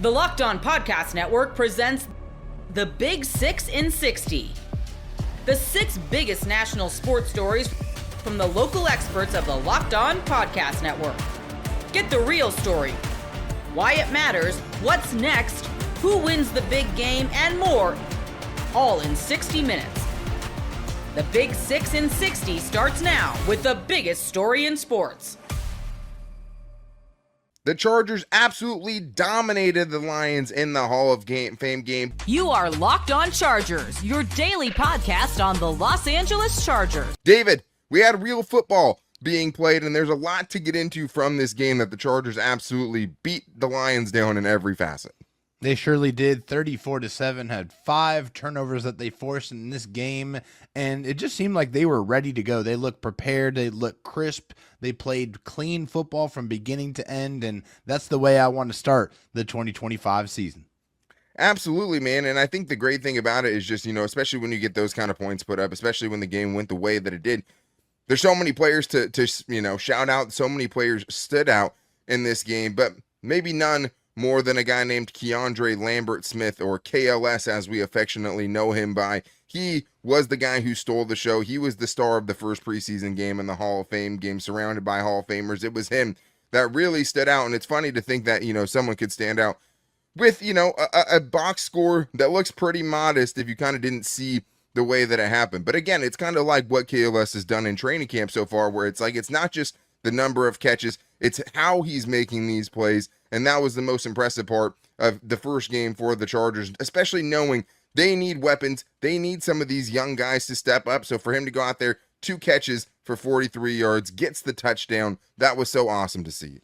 The Locked On Podcast Network presents the Big 6 in 60. The 6 biggest national sports stories from the local experts of the Locked On Podcast Network. Get the real story, why it matters, what's next, who wins the big game, and more, all in 60 minutes. The Big 6 in 60 starts now with the biggest story in sports. The Chargers absolutely dominated the Lions in the Hall of Fame game. You are Locked On Chargers, your daily podcast on the Los Angeles Chargers. David, we had real football being played, and there's a lot to get into from this game that the Chargers absolutely beat the Lions down in every facet. They surely did. 34-7, had 5 turnovers that they forced in this game, and it just seemed like they were ready to go. They looked prepared. They looked crisp. They played clean football from beginning to end, and that's the way I want to start the 2025 season. Absolutely, man, and I think the great thing about it is just, especially when you get those kind of points put up, especially when the game went the way that it did, there's so many players to shout out. So many players stood out in this game, but maybe none more than a guy named Keandre Lambert-Smith, or KLS as we affectionately know him by. He was the guy who stole the show. He was the star of the first preseason game in the Hall of Fame game, surrounded by Hall of Famers. It was him that really stood out, and it's funny to think that, someone could stand out with, a box score that looks pretty modest if you kind of didn't see the way that it happened. But again, it's kind of like what KLS has done in training camp so far, where it's like, it's not just the number of catches, it's how he's making these plays. And that was the most impressive part of the first game for the Chargers, especially knowing they need weapons. They need some of these young guys to step up. So for him to go out there, 2 catches for 43 yards, gets the touchdown, that was so awesome to see.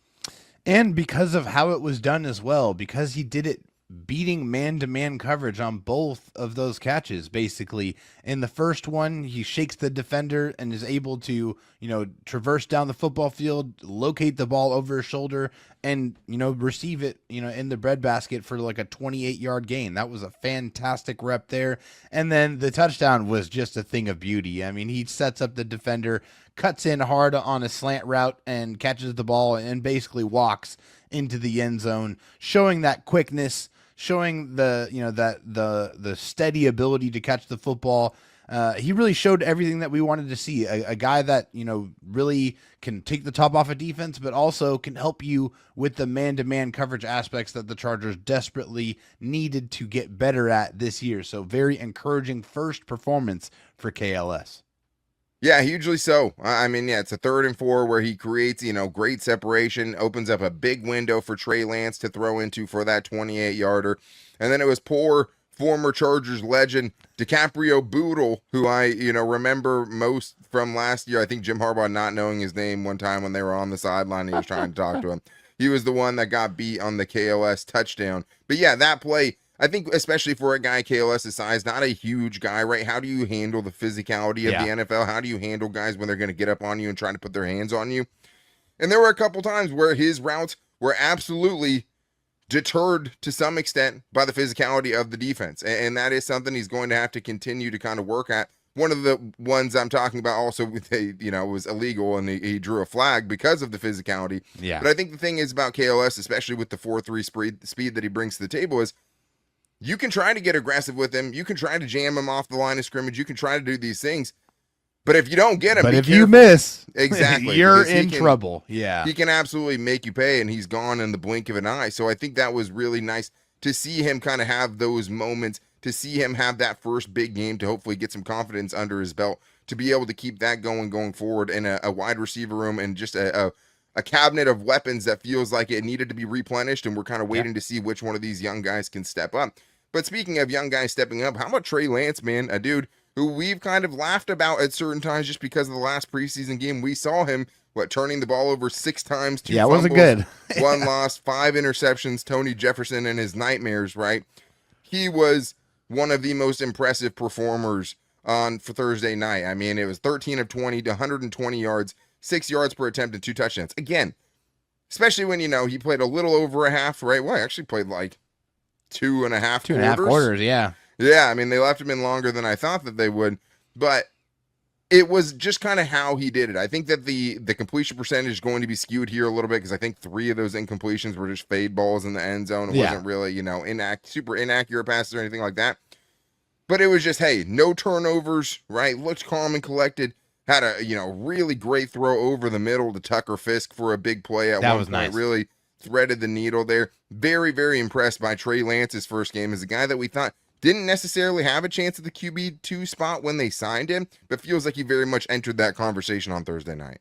And because of how it was done as well, because he did it beating man-to-man coverage on both of those catches, basically. In the first one, he shakes the defender and is able to, traverse down the football field, locate the ball over his shoulder, and, receive it, in the breadbasket for like a 28-yard gain. That was a fantastic rep there. And then the touchdown was just a thing of beauty. I mean, he sets up the defender, cuts in hard on a slant route, and catches the ball and basically walks into the end zone, showing that quickness, showing the steady ability to catch the football. He really showed everything that we wanted to see. A guy that, really can take the top off of defense, but also can help you with the man-to-man coverage aspects that the Chargers desperately needed to get better at this year. So very encouraging first performance for KLS. Yeah, hugely so. I mean, it's a 3rd and 4 where he creates, great separation, opens up a big window for Trey Lance to throw into for that 28-yarder. And then it was poor former Chargers legend DiCaprio Bootle, who I, remember most from last year. I think Jim Harbaugh not knowing his name one time when they were on the sideline, he was trying to talk to him. He was the one that got beat on the KLS touchdown. But yeah, that play, I think especially for a guy KLS's size, not a huge guy, right? How do you handle the physicality of the NFL? How do you handle guys when they're going to get up on you and try to put their hands on you? And there were a couple times where his routes were absolutely deterred to some extent by the physicality of the defense. And that is something he's going to have to continue to kind of work at. One of the ones I'm talking about also with was illegal, and he drew a flag because of the physicality. Yeah. But I think the thing is about KLS, especially with the 4.3 speed that he brings to the table, is you can try to get aggressive with him. You can try to jam him off the line of scrimmage. You can try to do these things. But if you don't get him, you miss, exactly, you're in trouble. Yeah. He can absolutely make you pay, and he's gone in the blink of an eye. So I think that was really nice to see him kind of have those moments, to see him have that first big game, to hopefully get some confidence under his belt, to be able to keep that going forward in a wide receiver room and just a cabinet of weapons that feels like it needed to be replenished, and we're kind of waiting to see which one of these young guys can step up. But speaking of young guys stepping up, how about Trey Lance, man? A dude who we've kind of laughed about at certain times just because of the last preseason game. We saw him, turning the ball over 6 times, 2 fumbles, wasn't good. 1 loss, 5 interceptions, Tony Jefferson and his nightmares, right? He was one of the most impressive performers for Thursday night. I mean, it was 13 of 20 to 120 yards, 6 yards per attempt and 2 touchdowns. Again, especially when, he played a little over a half, right? Well, I actually played like 2.5 quarters. 2.5 quarters, yeah. Yeah, I mean, they left him in longer than I thought that they would. But It was just kind of how he did it. I think that the completion percentage is going to be skewed here a little bit because I think 3 of those incompletions were just fade balls in the end zone. It wasn't really, super inaccurate passes or anything like that. But it was just, hey, no turnovers, right? Looked calm and collected. Had a, really great throw over the middle to Tucker Fisk for a big play at one point. Nice. Really threaded the needle there. Very, very impressed by Trey Lance's first game as a guy that we thought didn't necessarily have a chance at the QB2 spot when they signed him, but feels like he very much entered that conversation on Thursday night.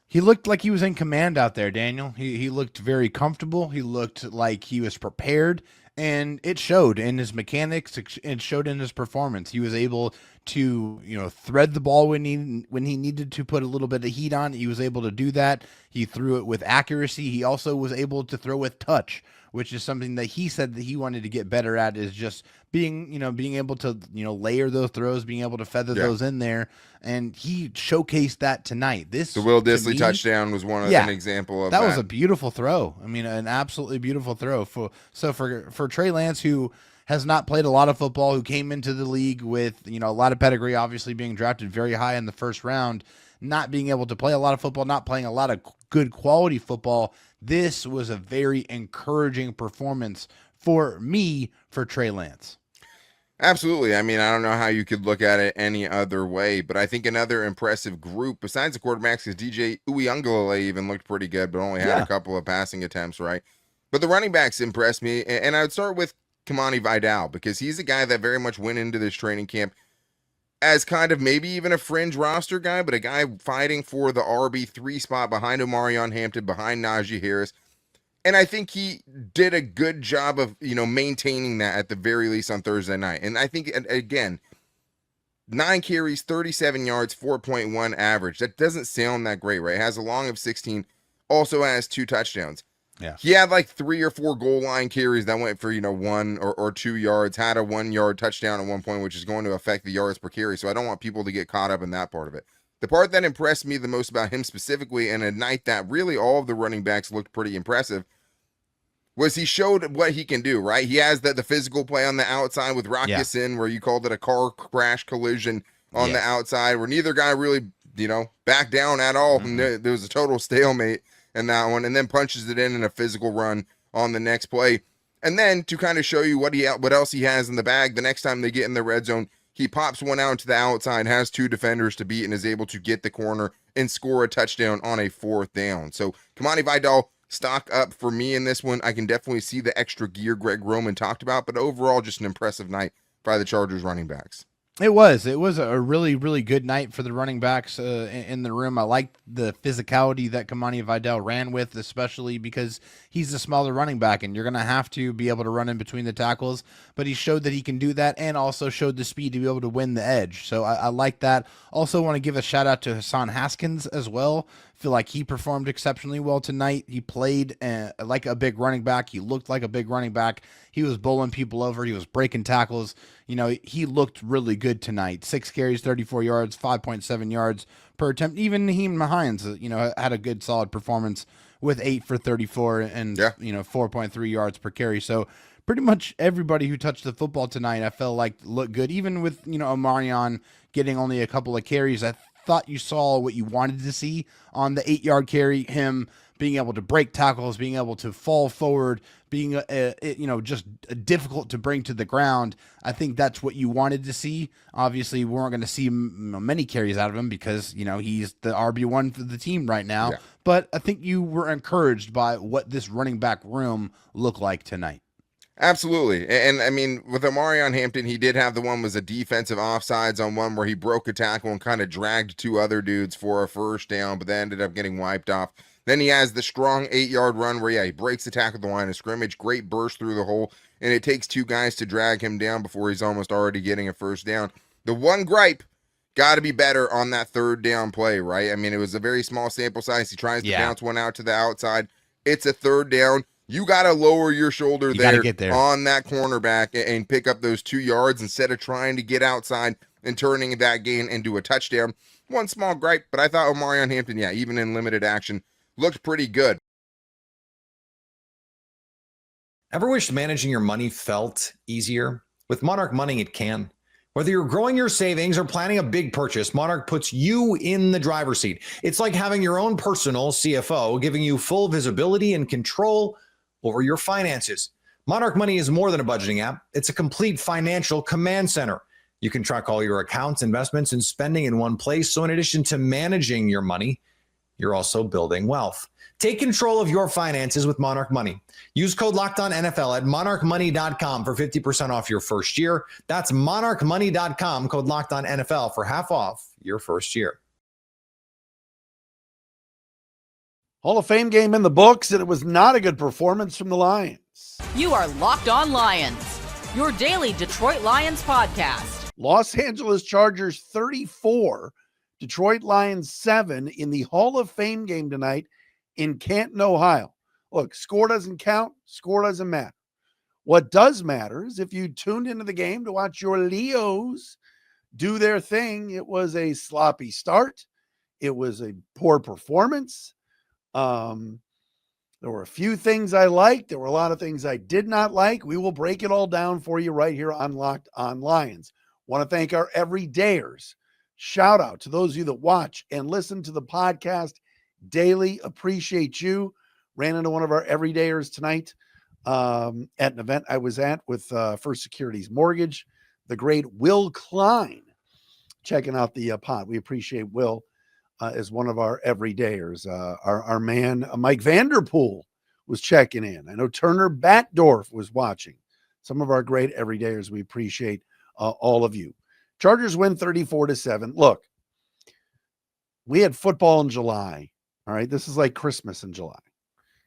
He looked like he was in command out there, Daniel. He looked very comfortable. He looked like he was prepared, and it showed in his mechanics. It showed in his performance. He was able to, thread the ball when he needed to put a little bit of heat on. He was able to do that. He threw it with accuracy. He also was able to throw with touch, which is something that he said that he wanted to get better at, is just being able to, layer those throws, being able to feather those in there. And he showcased that tonight. The Will Dissly touchdown was an example of that. That was a beautiful throw. I mean, an absolutely beautiful throw. For Trey Lance, who has not played a lot of football, who came into the league with, a lot of pedigree, obviously being drafted very high in the first round, not being able to play a lot of football, not playing a lot of good quality football. This was a very encouraging performance for me for Trey Lance. Absolutely. I mean, I don't know how you could look at it any other way, but I think another impressive group besides the quarterbacks is DJ Uiagalelei even looked pretty good, but only had a couple of passing attempts, right? But the running backs impressed me, and I would start with Kamani Vidal because he's a guy that very much went into this training camp as kind of maybe even a fringe roster guy, but a guy fighting for the RB3 spot behind Omarion Hampton, behind Najee Harris. And I think he did a good job of, maintaining that at the very least on Thursday night. And I think, again, 9 carries, 37 yards, 4.1 average. That doesn't sound that great, right? It has a long of 16, also has 2 touchdowns. Yeah. He had like 3 or 4 goal line carries that went for, 1 or 2 yards, had a 1-yard touchdown at one point, which is going to affect the yards per carry. So I don't want people to get caught up in that part of it. The part that impressed me the most about him specifically, and a night that really all of the running backs looked pretty impressive, was he showed what he can do, right? He has the physical play on the outside with Rock Ya-Sin, where you called it a car crash collision on the outside, where neither guy really, backed down at all. Mm-hmm. There was a total stalemate in that one, and then punches it in a physical run on the next play. And then to kind of show you what else he has in the bag, the next time they get in the red zone, he pops one out to the outside, has 2 defenders to beat, and is able to get the corner and score a touchdown on a 4th down. So Kamani Vidal, stock up for me in this one. I can definitely see the extra gear Greg Roman talked about, but overall just an impressive night by the Chargers running backs. It was a really, really good night for the running backs in the room. I liked the physicality that Kamani Vidal ran with, especially because he's a smaller running back, and you're going to have to be able to run in between the tackles. But he showed that he can do that, and also showed the speed to be able to win the edge. So I like that. Also want to give a shout out to Hassan Haskins as well. Feel like he performed exceptionally well tonight. He played like a big running back. He looked like a big running back. He was bowling people over. He was breaking tackles. He looked really good tonight. 6 carries, 34 yards, 5.7 yards per attempt. Even Naheem Hines, had a good solid performance with 8 for 34 and 4.3 yards per carry. So pretty much everybody who touched the football tonight, I felt like looked good. Even with Omarion getting only a couple of carries, I thought you saw what you wanted to see on the 8-yard carry, him being able to break tackles, being able to fall forward, being just difficult to bring to the ground. I think that's what you wanted to see. Obviously, we weren't going to see many carries out of him because he's the RB1 for the team right now. Yeah. But I think you were encouraged by what this running back room looked like tonight. Absolutely. And I mean, with Omarion Hampton, he did have the one was a defensive offsides on one where he broke a tackle and kind of dragged 2 other dudes for a first down, but then ended up getting wiped off. Then he has the strong 8-yard run where, he breaks the tackle at the line of scrimmage, great burst through the hole, and it takes 2 guys to drag him down before he's almost already getting a first down. The one gripe, got to be better on that 3rd down play, right? I mean, it was a very small sample size. He tries to bounce one out to the outside. It's a 3rd down. You got to lower your shoulder there on that cornerback and pick up those 2 yards instead of trying to get outside and turning that gain into a touchdown. One small gripe, but I thought Omarion Hampton, even in limited action, looked pretty good. Ever wished managing your money felt easier? With Monarch Money, it can. Whether you're growing your savings or planning a big purchase, Monarch puts you in the driver's seat. It's like having your own personal CFO, giving you full visibility and control over your finances. Monarch Money is more than a budgeting app. It's a complete financial command center. You can track all your accounts, investments, and spending in one place. So in addition to managing your money, you're also building wealth. Take control of your finances with Monarch Money. Use code LOCKEDONNFL at monarchmoney.com for 50% off your first year. That's monarchmoney.com, code LOCKEDONNFL for half off your first year. Hall of Fame game in the books, and it was not a good performance from the Lions. You are Locked On Lions, your daily Detroit Lions podcast. Los Angeles Chargers 34, Detroit Lions 7 in the Hall of Fame game tonight in Canton, Ohio. Look, score doesn't count. Score doesn't matter. What does matter is if you tuned into the game to watch your Leos do their thing, it was a sloppy start. It was a poor performance. There were a few things I liked. There were a lot of things I did not like. We will break it all down for you right here on Locked On Lions. Want to thank our everydayers. Shout out to those of you that watch and listen to the podcast daily. Appreciate you. Ran into one of our everydayers tonight at an event I was at with First Securities Mortgage, the great Will Klein, checking out the pod. We appreciate Will as one of our everydayers. Our man Mike Vanderpool was checking in. I know Turner Batdorf was watching. Some of our great everydayers. We appreciate all of you. Chargers win 34-7. Look, we had football in July. All right. This is like Christmas in July.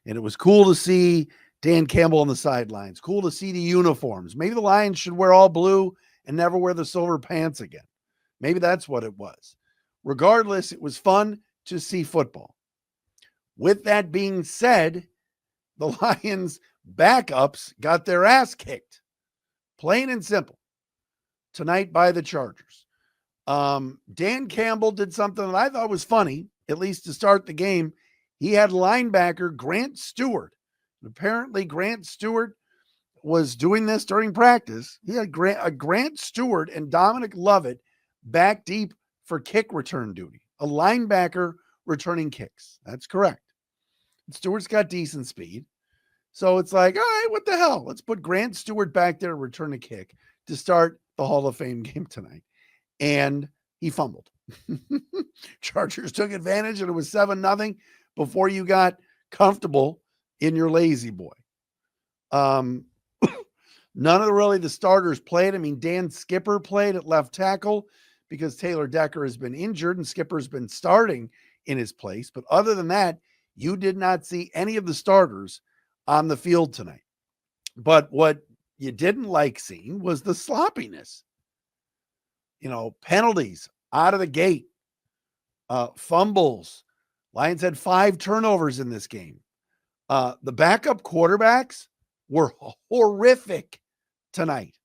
And it was cool to see Dan Campbell on the sidelines. Cool to see the uniforms. Maybe the Lions should wear all blue and never wear the silver pants again. Maybe that's what it was. Regardless, it was fun to see football. With that being said, the Lions backups got their ass kicked. Plain and simple. Tonight by the Chargers. Dan Campbell did something that I thought was funny, at least to start the game. He had linebacker Grant Stewart. Apparently, Grant Stewart was doing this during practice. He had Grant Stewart and Dominic Lovett back deep for kick return duty. A linebacker returning kicks. That's correct. Stewart's got decent speed. So it's like, all right, what the hell? Let's put Grant Stewart back there to return a kick to start the Hall of Fame game tonight. And he fumbled. Chargers took advantage, and it was 7-0 before you got comfortable in your lazy boy. None of the starters played. I mean, Dan Skipper played at left tackle because Taylor Decker has been injured and Skipper's been starting in his place. But other than that, you did not see any of the starters on the field tonight. But what you didn't like seeing was the sloppiness. You know, penalties out of the gate, fumbles. Lions had 5 turnovers in this game. The backup quarterbacks were horrific tonight.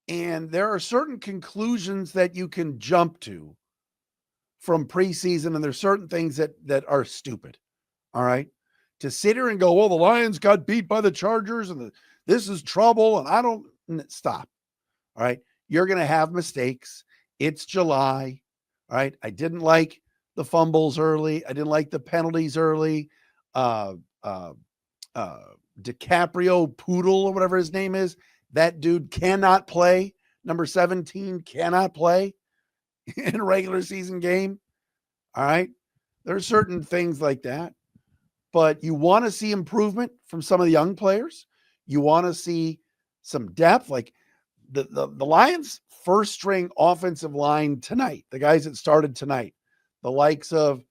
And there are certain conclusions that you can jump to from preseason, and there's certain things that are stupid. All right. To sit here and go, well, the Lions got beat by the Chargers and this is trouble. And I don't stop. All right. You're going to have mistakes. It's July. All right. I didn't like the fumbles early. I didn't like the penalties early. DiCaprio Poodle or whatever his name is. That dude cannot play. Number 17 cannot play in a regular season game. All right. There are certain things like that. But you want to see improvement from some of the young players. You want to see some depth. Like the Lions' first string offensive line tonight, the guys that started tonight, the likes of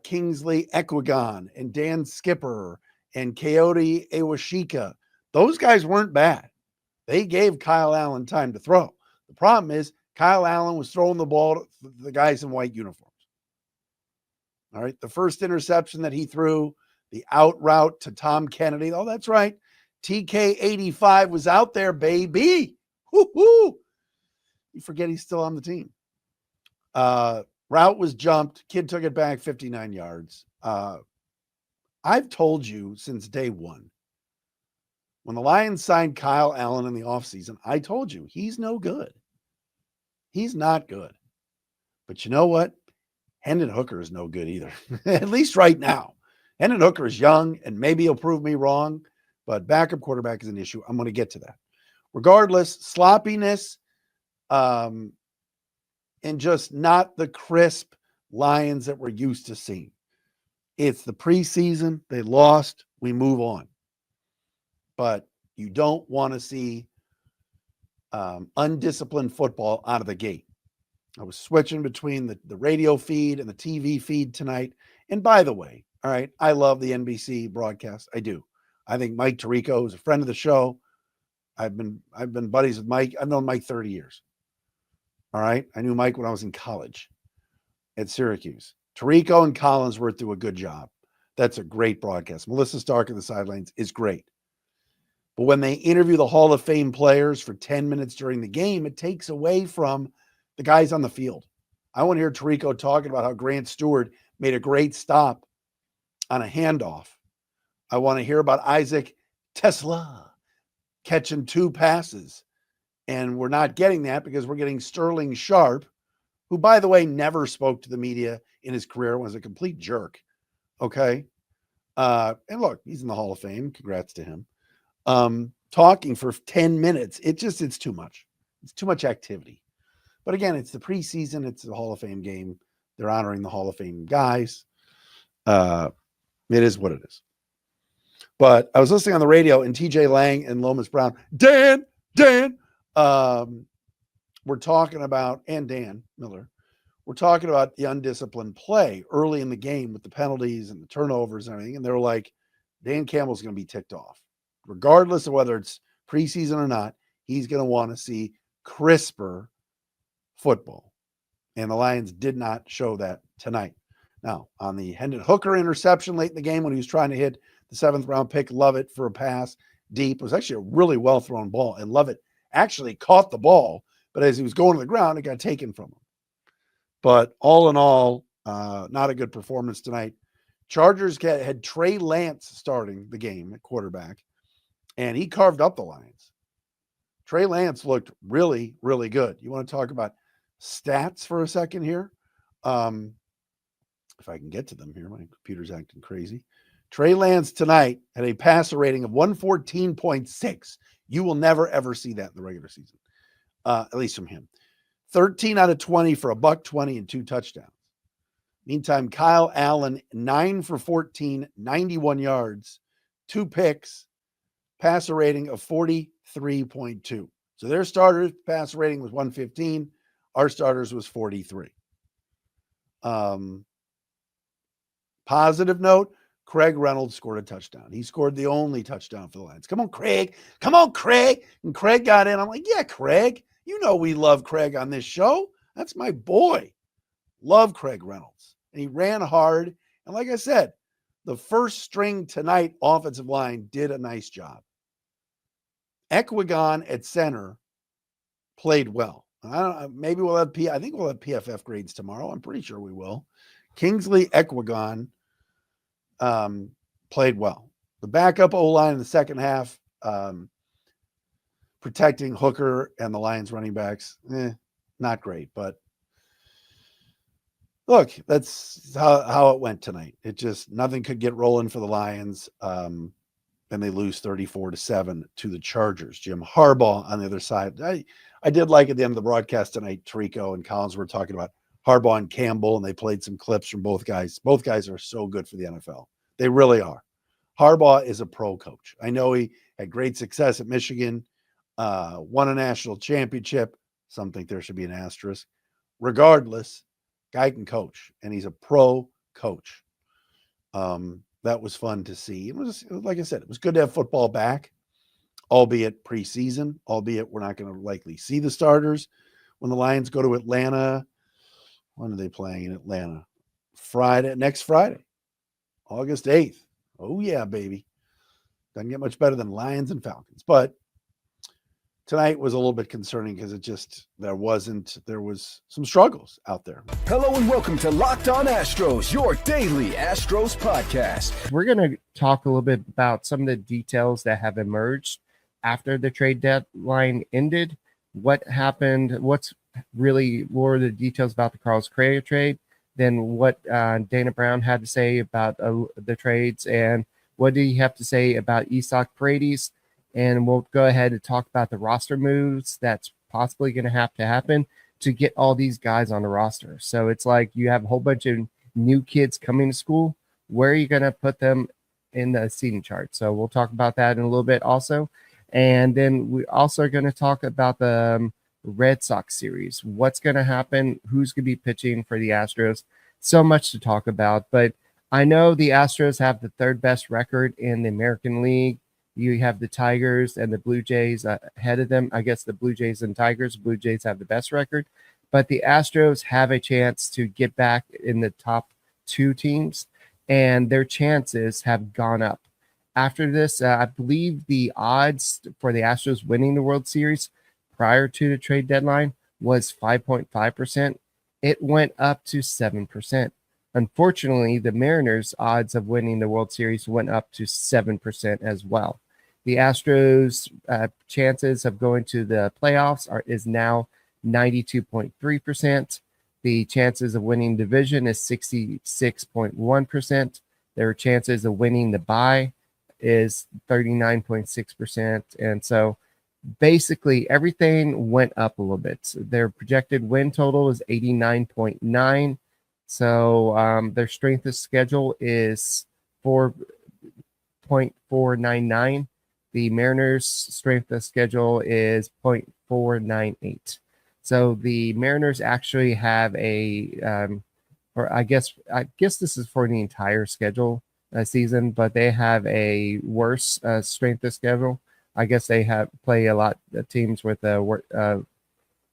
Kingsley Equigan and Dan Skipper and Coyote Awashika, those guys weren't bad. They gave Kyle Allen time to throw. The problem is Kyle Allen was throwing the ball to the guys in white uniforms. All right. The first interception that he threw, the out route to Tom Kennedy. Oh, that's right. TK85 was out there, baby. Woo-hoo. You forget he's still on the team. Route was jumped. Kid took it back 59 yards. I've told you since day one, When the Lions signed Kyle Allen in the offseason, I told you he's no good. He's not good. But you know what? Hendon Hooker is no good either, at least right now. Hendon Hooker is young, and maybe he'll prove me wrong, but backup quarterback is an issue. I'm going to get to that. Regardless, sloppiness and just not the crisp Lions that we're used to seeing. It's the preseason. They lost. We move on. But you don't want to see undisciplined football out of the gate. I was switching between the radio feed and the TV feed tonight. And by the way, all right, I love the NBC broadcast. I do. I think Mike Tirico is a friend of the show. I've been buddies with Mike. I've known Mike 30 years. All right. I knew Mike when I was in college at Syracuse. Tirico and Collinsworth do a good job. That's a great broadcast. Melissa Stark at the sidelines is great. But when they interview the Hall of Fame players for 10 minutes during the game, it takes away from the guys on the field. I want to hear Tirico talking about how Grant Stewart made a great stop on a handoff. I want to hear about Isaac Tesla catching 2 passes. And we're not getting that because we're getting Sterling Sharp, who, by the way, never spoke to the media in his career, was a complete jerk. Okay. And look, he's in the Hall of Fame. Congrats to him. Talking for 10 minutes. It's too much. It's too much activity. But again, it's the preseason. It's the Hall of Fame game. They're honoring the Hall of Fame guys. It is what it is. But I was listening on the radio, and TJ Lang and Lomas Brown, Dan, we're talking about, and Dan Miller, we're talking about the undisciplined play early in the game with the penalties and the turnovers and everything. And they're like, Dan Campbell's going to be ticked off. Regardless of whether it's preseason or not, he's going to want to see crisper football. And the Lions did not show that tonight. Now, on the Hendon Hooker interception late in the game when he was trying to hit the 7th round pick, Lovett for a pass deep, it was actually a really well thrown ball. And Lovett actually caught the ball, but as he was going to the ground, it got taken from him. But all in all, not a good performance tonight. Chargers had Trey Lance starting the game at quarterback, and he carved up the Lions. Trey Lance looked really, really good. You want to talk about stats for a second here? If I can get to them here, my computer's acting crazy. Trey Lance tonight had a passer rating of 114.6. You will never, ever see that in the regular season, at least from him. 13 out of 20 for $120 and 2 touchdowns. Meantime, Kyle Allen, 9 for 14, 91 yards, 2 picks, passer rating of 43.2. So their starters' passer rating was 115. Our starters was 43. Positive note, Craig Reynolds scored a touchdown. He scored the only touchdown for the Lions. Come on, Craig. Come on, Craig. And Craig got in. I'm like, yeah, Craig. You know we love Craig on this show. That's my boy. Love Craig Reynolds. And he ran hard. And like I said, the first string tonight offensive line did a nice job. Ekwagon at center played well. Maybe we'll have I think we'll have PFF grades tomorrow. I'm pretty sure we will. Kingsley Ekwagon played well. The backup O-line in the second half, protecting Hooker and the Lions running backs, not great. But look, that's how it went tonight. It just, nothing could get rolling for the Lions. And they lose 34-7 to the Chargers. Jim Harbaugh on the other side. I did like at the end of the broadcast tonight, Tirico and Collins were talking about Harbaugh and Campbell, and they played some clips from both guys. Both guys are so good for the NFL. They really are. Harbaugh is a pro coach. I know he had great success at Michigan, won a national championship. Some think there should be an asterisk. Regardless, guy can coach, and he's a pro coach. That was fun to see. It was, like I said, it was good to have football back, albeit preseason, albeit we're not going to likely see the starters when the Lions go to Atlanta. When are they playing in Atlanta? Next Friday, August 8th. Oh, yeah, baby. Doesn't get much better than Lions and Falcons. But tonight was a little bit concerning because there was some struggles out there. Hello and welcome to Locked On Astros, your daily Astros podcast. We're going to talk a little bit about some of the details that have emerged after the trade deadline ended. What happened? What were the details about the Carlos Correa trade? Then what Dana Brown had to say about the trades, and what did he have to say about Isaac Paredes? And we'll go ahead and talk about the roster moves that's possibly going to happen to get all these guys on the roster. So it's like you have a whole bunch of new kids coming to school. Where are you going to put them in the seating chart? So we'll talk about that in a little bit also. And then we also are going to talk about the Red Sox series. What's going to happen? Who's going to be pitching for the Astros? So much to talk about. But I know the Astros have the third best record in the American League. You have the Tigers and the Blue Jays ahead of them. I guess the Blue Jays and Tigers. Blue Jays have the best record. But the Astros have a chance to get back in the top two teams, and their chances have gone up. After this, I believe the odds for the Astros winning the World Series prior to the trade deadline was 5.5%. It went up to 7%. Unfortunately, the Mariners' odds of winning the World Series went up to 7% as well. The Astros' chances of going to the playoffs is now 92.3%. The chances of winning division is 66.1%. Their chances of winning the bye is 39.6%. And so basically everything went up a little bit. So their projected win total is 89.9. So their strength of schedule is 4.499. The Mariners' strength of schedule is 0.498. So the Mariners actually have or I guess this is for the entire schedule season, but they have a worse strength of schedule. I guess they play a lot of teams with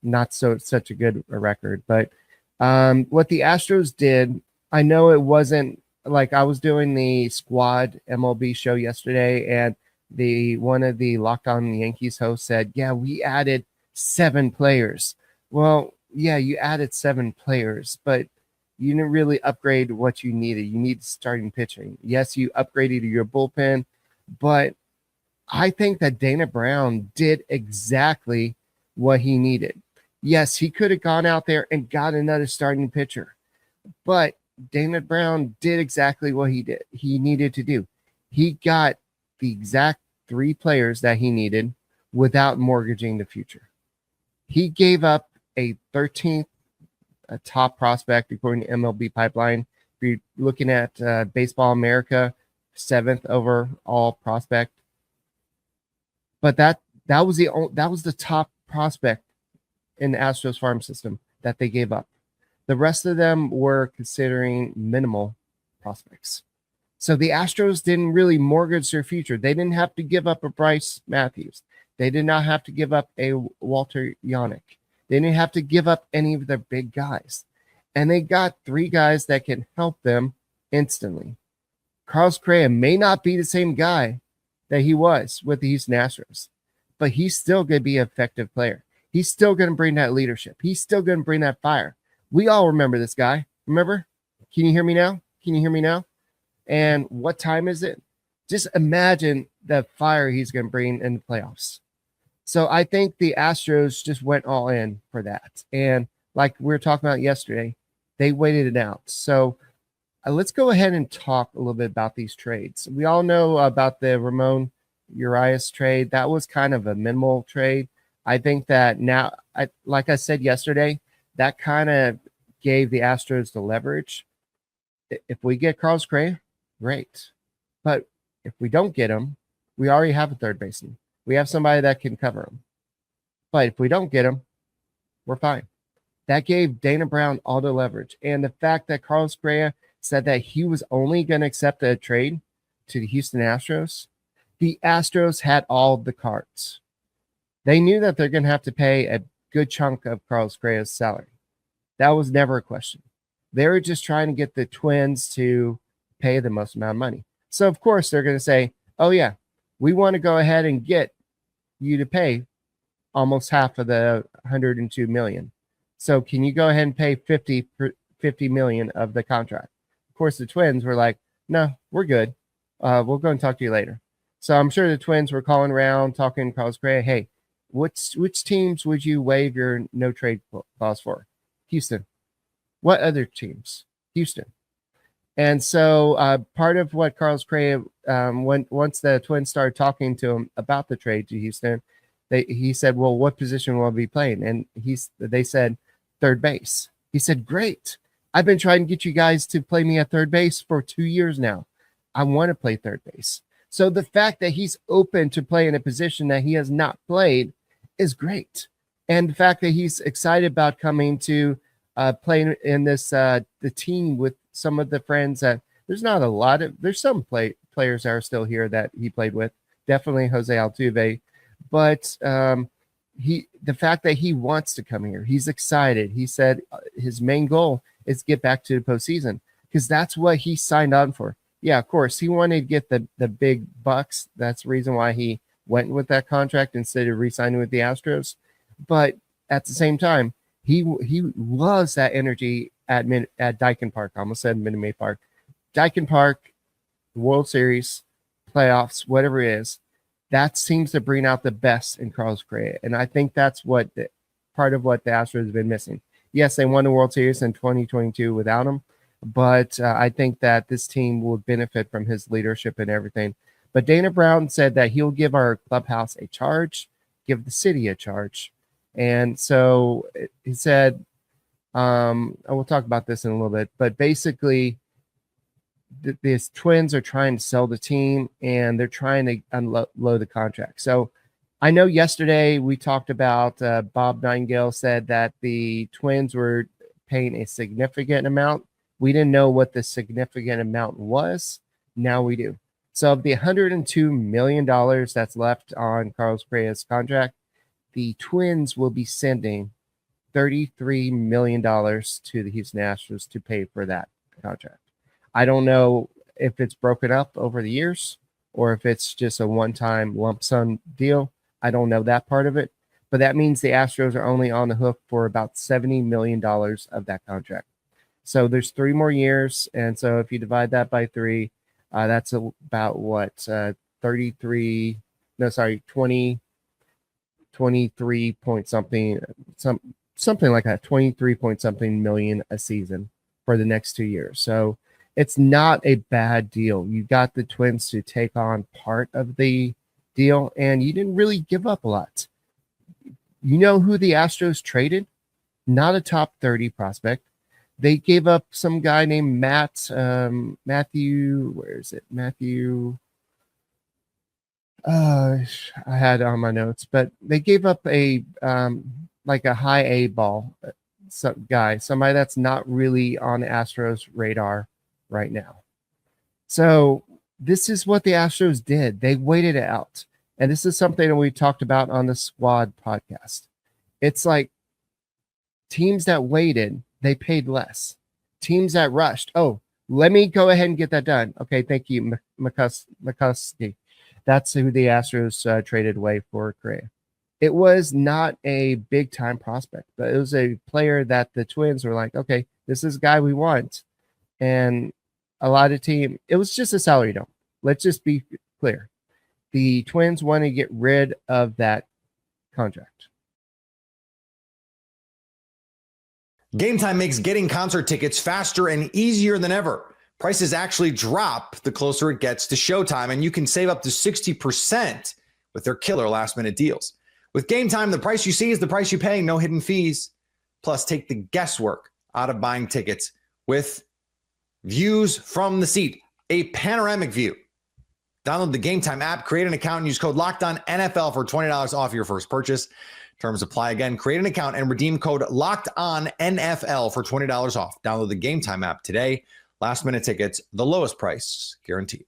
not such a good record. But what the Astros did, I know it wasn't like I was doing the Squad MLB show yesterday, and one of the Locked On Yankees hosts said, yeah, we added 7 players. Well, yeah, you added 7 players, but you didn't really upgrade what you needed. You need starting pitching. Yes, you upgraded your bullpen, but I think that Dana Brown did exactly what he needed. Yes, he could have gone out there and got another starting pitcher, but Dana Brown did exactly what he needed to do. He got the exact 3 players that he needed without mortgaging the future. He gave up a 13th top prospect according to MLB Pipeline. If you're looking at Baseball America, 7th overall prospect. But that was the top prospect in the Astros farm system that they gave up. The rest of them were considering minimal prospects. So the Astros didn't really mortgage their future. They didn't have to give up a Bryce Matthews. They did not have to give up a Walter Yannick. They didn't have to give up any of their big guys. And they got 3 guys that can help them instantly. Carlos Correa may not be the same guy that he was with the Houston Astros, but he's still going to be an effective player. He's still going to bring that leadership. He's still going to bring that fire. We all remember this guy. Remember? Can you hear me now? And what time is it? Just imagine the fire he's going to bring in the playoffs. So I think the Astros just went all in for that. And like we were talking about yesterday, they waited it out. So let's go ahead and talk a little bit about these trades. We all know about the Ramon Urias trade. That was kind of a minimal trade. I think that now, like I said yesterday, that kind of gave the Astros the leverage. If we get Carlos Correa, great. But if we don't get him, we already have a third baseman. We have somebody that can cover him. But if we don't get him, we're fine. That gave Dana Brown all the leverage. And the fact that Carlos Correa said that he was only going to accept a trade to the Houston Astros, the Astros had all the cards. They knew that they're going to have to pay a good chunk of Carlos Correa's salary. That was never a question. They were just trying to get the Twins to pay the most amount of money. So, of course, they're going to say, oh, yeah, we want to go ahead and get you to pay almost half of the 102 million. So can you go ahead and pay 50 million of the contract? Of course, the Twins were like, no, we're good. We'll go and talk to you later. So I'm sure the Twins were calling around, talking to Carlos Correa. Hey, which teams would you waive your no trade clause for? Houston. What other teams? Houston. And so part of what Carlos Correa, once the Twins started talking to him about the trade to Houston, he said, well, what position will I be playing? And they said third base. He said, great. I've been trying to get you guys to play me at third base for 2 years now. I want to play third base. So the fact that he's open to play in a position that he has not played is great. And the fact that he's excited about coming to play in this the team with some of the friends that there's some players that are still here that he played with. Definitely Jose Altuve. But the fact that he wants to come here, he's excited. He said his main goal is to get back to the postseason because that's what he signed on for. Yeah, of course, he wanted to get the big bucks. That's the reason why he went with that contract instead of re-signing with the Astros. But at the same time, he loves that energy at Daikin Park. I almost said Minute Maid Park. Daikin Park, World Series, playoffs, whatever it is, that seems to bring out the best in Carlos Correa. And I think that's part of what the Astros have been missing. Yes, they won the World Series in 2022 without him, but I think that this team will benefit from his leadership and everything. But Dana Brown said that he'll give our clubhouse a charge, give the city a charge. And so he said, we'll talk about this in a little bit, but basically these Twins are trying to sell the team and they're trying to unload the contract. So I know yesterday we talked about Bob Nightingale said that the Twins were paying a significant amount. We didn't know what the significant amount was. Now we do. So of the $102 million that's left on Carlos Correa's contract, the Twins will be sending $33 million to the Houston Astros to pay for that contract. I don't know if it's broken up over the years or if it's just a one-time lump sum deal. I don't know that part of it, but that means the Astros are only on the hook for about $70 million of that contract. So there's 3 more years. And so if you divide that by 3, that's about what, 23 point something, something like that, 23 point something million a season for the next 2 years. So it's not a bad deal. You got the Twins to take on part of the deal, and you didn't really give up a lot. You know who the Astros traded? Not a top 30 prospect. They gave up some guy named Matthew. Where is it? Matthew. I had it on my notes, but they gave up a like a high A ball somebody that's not really on the Astros radar right now. So this is what the Astros did. They waited it out. And this is something that we talked about on the Squad podcast. It's like teams that waited, they paid less. Teams that rushed, let me go ahead and get that done. Okay, thank you, McCuskey. That's who the Astros traded away for Correa. It was not a big-time prospect, but it was a player that the Twins were like, okay, this is a guy we want. And a lot of it was just a salary dump. Let's just be clear. The Twins want to get rid of that contract. Gametime makes getting concert tickets faster and easier than ever. Prices actually drop the closer it gets to showtime, and you can save up to 60% with their killer last-minute deals. With Gametime, the price you see is the price you pay, no hidden fees. Plus, take the guesswork out of buying tickets with views from the seat, a panoramic view. Download the Gametime app, create an account, and use code LOCKEDONNFL for $20 off your first purchase. Terms apply. Again, create an account and redeem code LOCKEDONNFL for $20 off. Download the Gametime app today. Last-minute tickets, the lowest price guaranteed.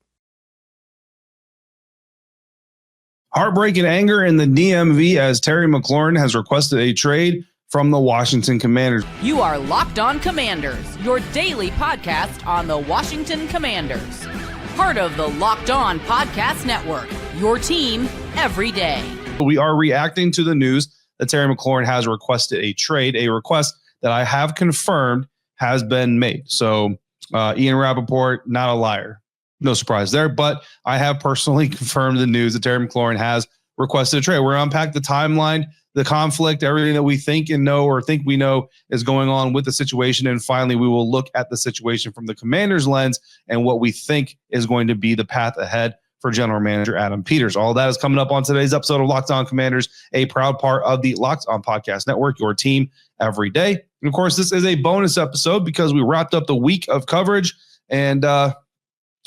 Heartbreak and anger in the DMV as Terry McLaurin has requested a trade from the Washington Commanders. You are Locked On Commanders, your daily podcast on the Washington Commanders. Part of the Locked On Podcast Network, your team every day. We are reacting to the news that Terry McLaurin has requested a trade, a request that I have confirmed has been made. So Ian Rappaport, not a liar. No surprise there, but I have personally confirmed the news that Terry McLaurin has requested a trade. We're going to unpack the timeline, the conflict, everything that we think and know or think we know is going on with the situation. And finally, we will look at the situation from the Commanders' lens and what we think is going to be the path ahead for General Manager Adam Peters. All that is coming up on today's episode of Locked On Commanders, a proud part of the Locked On Podcast Network, your team every day. And of course, this is a bonus episode because we wrapped up the week of coverage and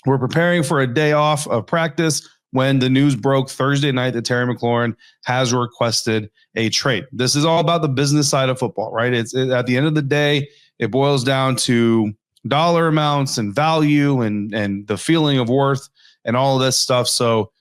we're preparing for a day off of practice when the news broke Thursday night that Terry McLaurin has requested a trade. This is all about the business side of football, right? At the end of the day, it boils down to dollar amounts and value and the feeling of worth and all of this stuff. So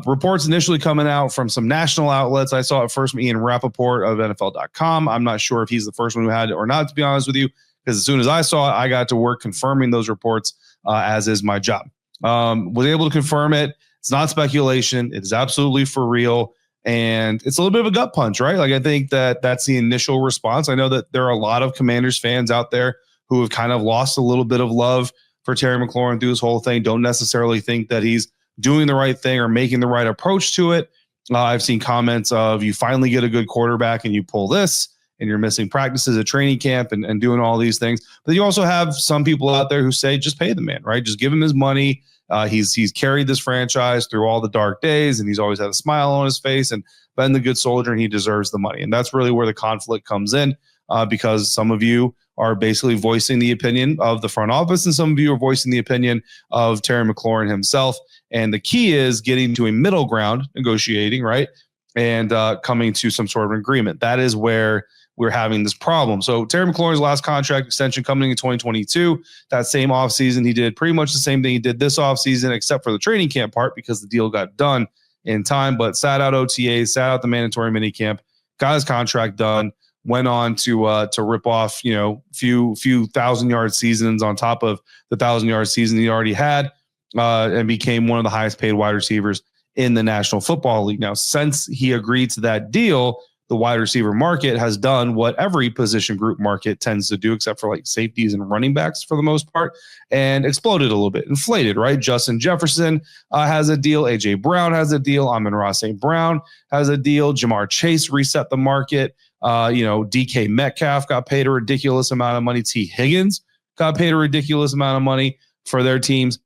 reports initially coming out from some national outlets. I saw it first from Ian Rappaport of NFL.com. I'm not sure if he's the first one who had it or not, to be honest with you, because as soon as I saw it, I got to work confirming those reports, as is my job. Was able to confirm it. It's not speculation. It is absolutely for real. And it's a little bit of a gut punch, right? Like, I think that's the initial response. I know that there are a lot of Commanders fans out there who have kind of lost a little bit of love for Terry McLaurin through this whole thing, don't necessarily think that he's doing the right thing or making the right approach to it. I've seen comments of, you finally get a good quarterback and you pull this and you're missing practices at training camp and doing all these things. But you also have some people out there who say, just pay the man, right? Just give him his money. He's carried this franchise through all the dark days and he's always had a smile on his face and been the good soldier and he deserves the money. And that's really where the conflict comes in, because some of you are basically voicing the opinion of the front office and some of you are voicing the opinion of Terry McLaurin himself. And the key is getting to a middle ground, negotiating, right? And coming to some sort of agreement. That is where we're having this problem. So Terry McLaurin's last contract extension coming in 2022, that same offseason, he did pretty much the same thing he did this offseason, except for the training camp part because the deal got done in time, but sat out OTAs, sat out the mandatory minicamp, got his contract done, went on to rip off, few 1,000-yard seasons on top of the 1,000-yard season he already had, and became one of the highest paid wide receivers in the National Football League. Now, since he agreed to that deal, the wide receiver market has done what every position group market tends to do, except for like safeties and running backs for the most part, and exploded a little bit, inflated, right? Justin Jefferson has a deal. A.J. Brown has a deal. Amon-Ra St. Brown has a deal. Jamar Chase reset the market. DK Metcalf got paid a ridiculous amount of money. T. Higgins got paid a ridiculous amount of money for their teams.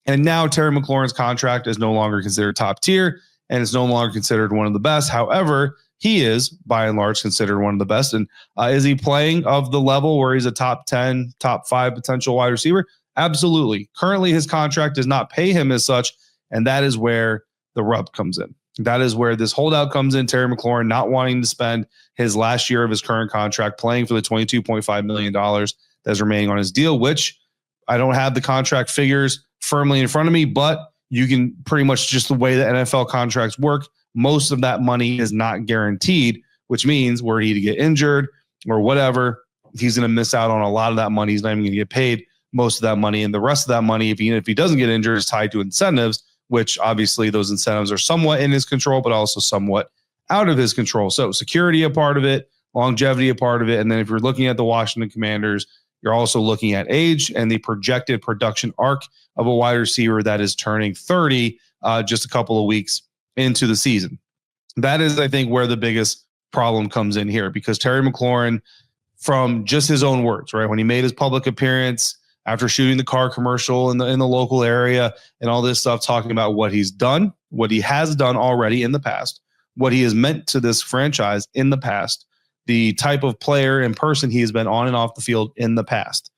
And now Terry McLaurin's contract is no longer considered top tier and it's no longer considered one of the best. However, he is, by and large, considered one of the best. And is he playing of the level where he's a top 10, top 5 potential wide receiver? Absolutely. Currently, his contract does not pay him as such, and that is where the rub comes in. That is where this holdout comes in. Terry McLaurin not wanting to spend his last year of his current contract playing for the $22.5 million that's remaining on his deal, which I don't have the contract figures firmly in front of me, but you can pretty much, just the way the NFL contracts work, most of that money is not guaranteed, which means were he to get injured or whatever, he's going to miss out on a lot of that money. He's not even going to get paid most of that money. And the rest of that money, if he doesn't get injured, is tied to incentives, which obviously those incentives are somewhat in his control, but also somewhat out of his control. So security, a part of it, longevity, a part of it. And then if you're looking at the Washington Commanders, you're also looking at age and the projected production arc of a wide receiver that is turning 30 just a couple of weeks into the season. That is, I think, where the biggest problem comes in here, because Terry McLaurin, from just his own words, right, when he made his public appearance after shooting the car commercial in the local area and all this stuff, talking about what he's done, what he has done already in the past, what he has meant to this franchise in the past, the type of player and person he has been on and off the field in the past.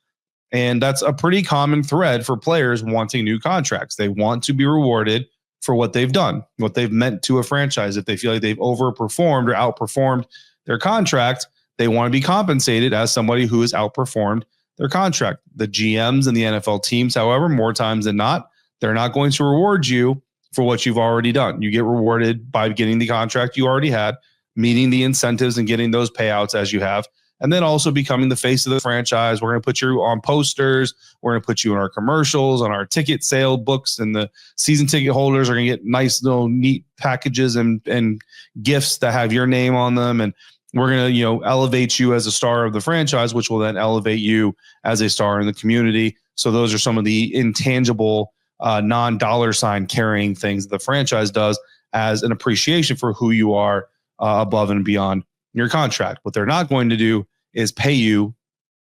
And that's a pretty common thread for players wanting new contracts. They want to be rewarded for what they've done, what they've meant to a franchise. If they feel like they've overperformed or outperformed their contract, they want to be compensated as somebody who has outperformed their contract. The GMs and the NFL teams, however, more times than not, they're not going to reward you for what you've already done. You get rewarded by getting the contract you already had, meeting the incentives and getting those payouts as you have. and then also becoming the face of the franchise. We're going to put you on posters. We're going to put you in our commercials, on our ticket sale books, and the season ticket holders are going to get nice little neat packages and gifts that have your name on them. And we're going to, elevate you as a star of the franchise, which will then elevate you as a star in the community. So those are some of the intangible, non-dollar sign carrying things that the franchise does as an appreciation for who you are above and beyond your contract. What they're not going to do is pay you,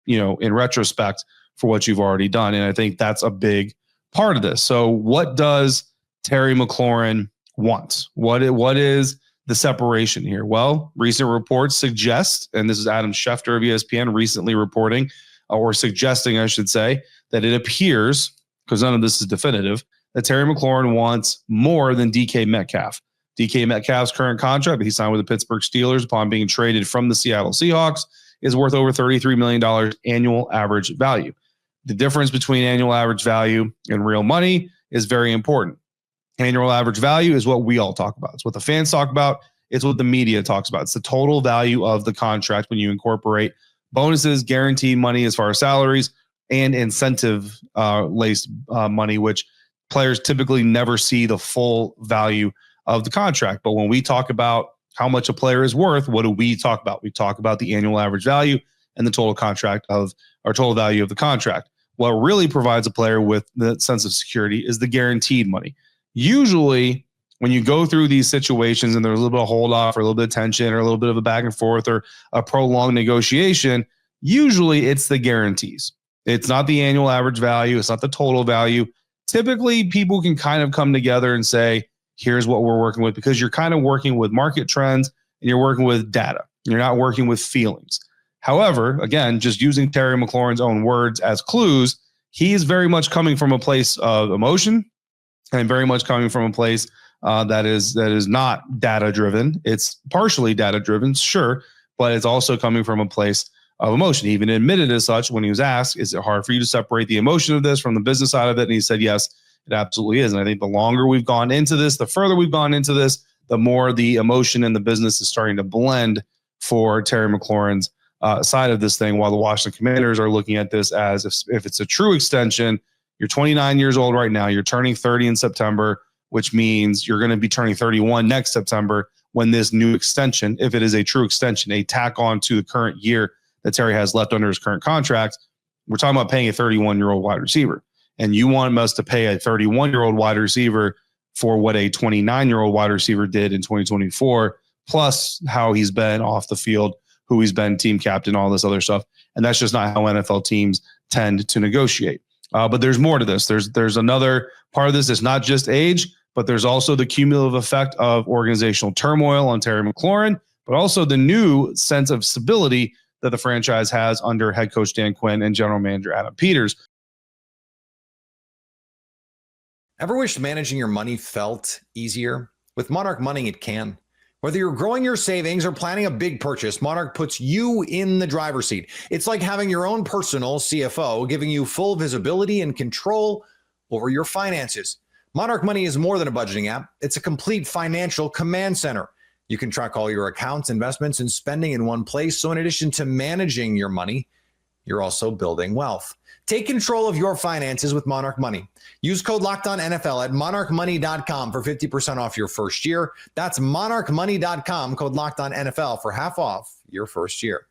in retrospect for what you've already done. And I think that's a big part of this. So what does Terry McLaurin want? What is the separation here? Well, recent reports suggest, and this is Adam Schefter of ESPN recently reporting, or suggesting, I should say, that it appears, because none of this is definitive, that Terry McLaurin wants more than DK Metcalf. DK Metcalf's current contract that he signed with the Pittsburgh Steelers upon being traded from the Seattle Seahawks is worth over $33 million annual average value. The difference between annual average value and real money is very important. Annual average value is what we all talk about. It's what the fans talk about. It's what the media talks about. It's the total value of the contract when you incorporate bonuses, guaranteed money as far as salaries, and incentive laced money, which players typically never see the full value of the contract. But when we talk about how much a player is worth, what do we talk about? We talk about the annual average value and the total value of the contract. What really provides a player with the sense of security is the guaranteed money. Usually when you go through these situations and there's a little bit of hold off or a little bit of tension or a little bit of a back and forth or a prolonged negotiation, usually it's the guarantees. It's not the annual average value. It's not the total value. Typically people can kind of come together and say, here's what we're working with, because you're kind of working with market trends and you're working with data. You're not working with feelings. However, again, just using Terry McLaurin's own words as clues, he is very much coming from a place of emotion and very much coming from a place that is not data driven. It's partially data driven, sure, but it's also coming from a place of emotion. He even admitted as such when he was asked, is it hard for you to separate the emotion of this from the business side of it? And he said, yes, it absolutely is. And I think the longer we've gone into this, the further we've gone into this, the more the emotion and the business is starting to blend for Terry McLaurin's side of this thing, while the Washington Commanders are looking at this as if it's a true extension. You're 29 years old right now. You're turning 30 in September, which means you're going to be turning 31 next September when this new extension, if it is a true extension, a tack on to the current year that Terry has left under his current contract. We're talking about paying a 31-year-old wide receiver. And you want us to pay a 31-year-old wide receiver for what a 29-year-old wide receiver did in 2024, plus how he's been off the field, who he's been team captain, all this other stuff. And that's just not how NFL teams tend to negotiate. But there's more to this. There's another part of this. It's not just age, but there's also the cumulative effect of organizational turmoil on Terry McLaurin, but also the new sense of stability that the franchise has under head coach Dan Quinn and general manager Adam Peters. Ever wished managing your money felt easier? With Monarch Money, it can. Whether you're growing your savings or planning a big purchase, Monarch puts you in the driver's seat. It's like having your own personal CFO, giving you full visibility and control over your finances. Monarch Money is more than a budgeting app. It's a complete financial command center. You can track all your accounts, investments, and spending in one place. So in addition to managing your money, you're also building wealth. Take control of your finances with Monarch Money. Use code LOCKEDONNFL at monarchmoney.com for 50% off your first year. That's monarchmoney.com, code LOCKEDONNFL for half off your first year.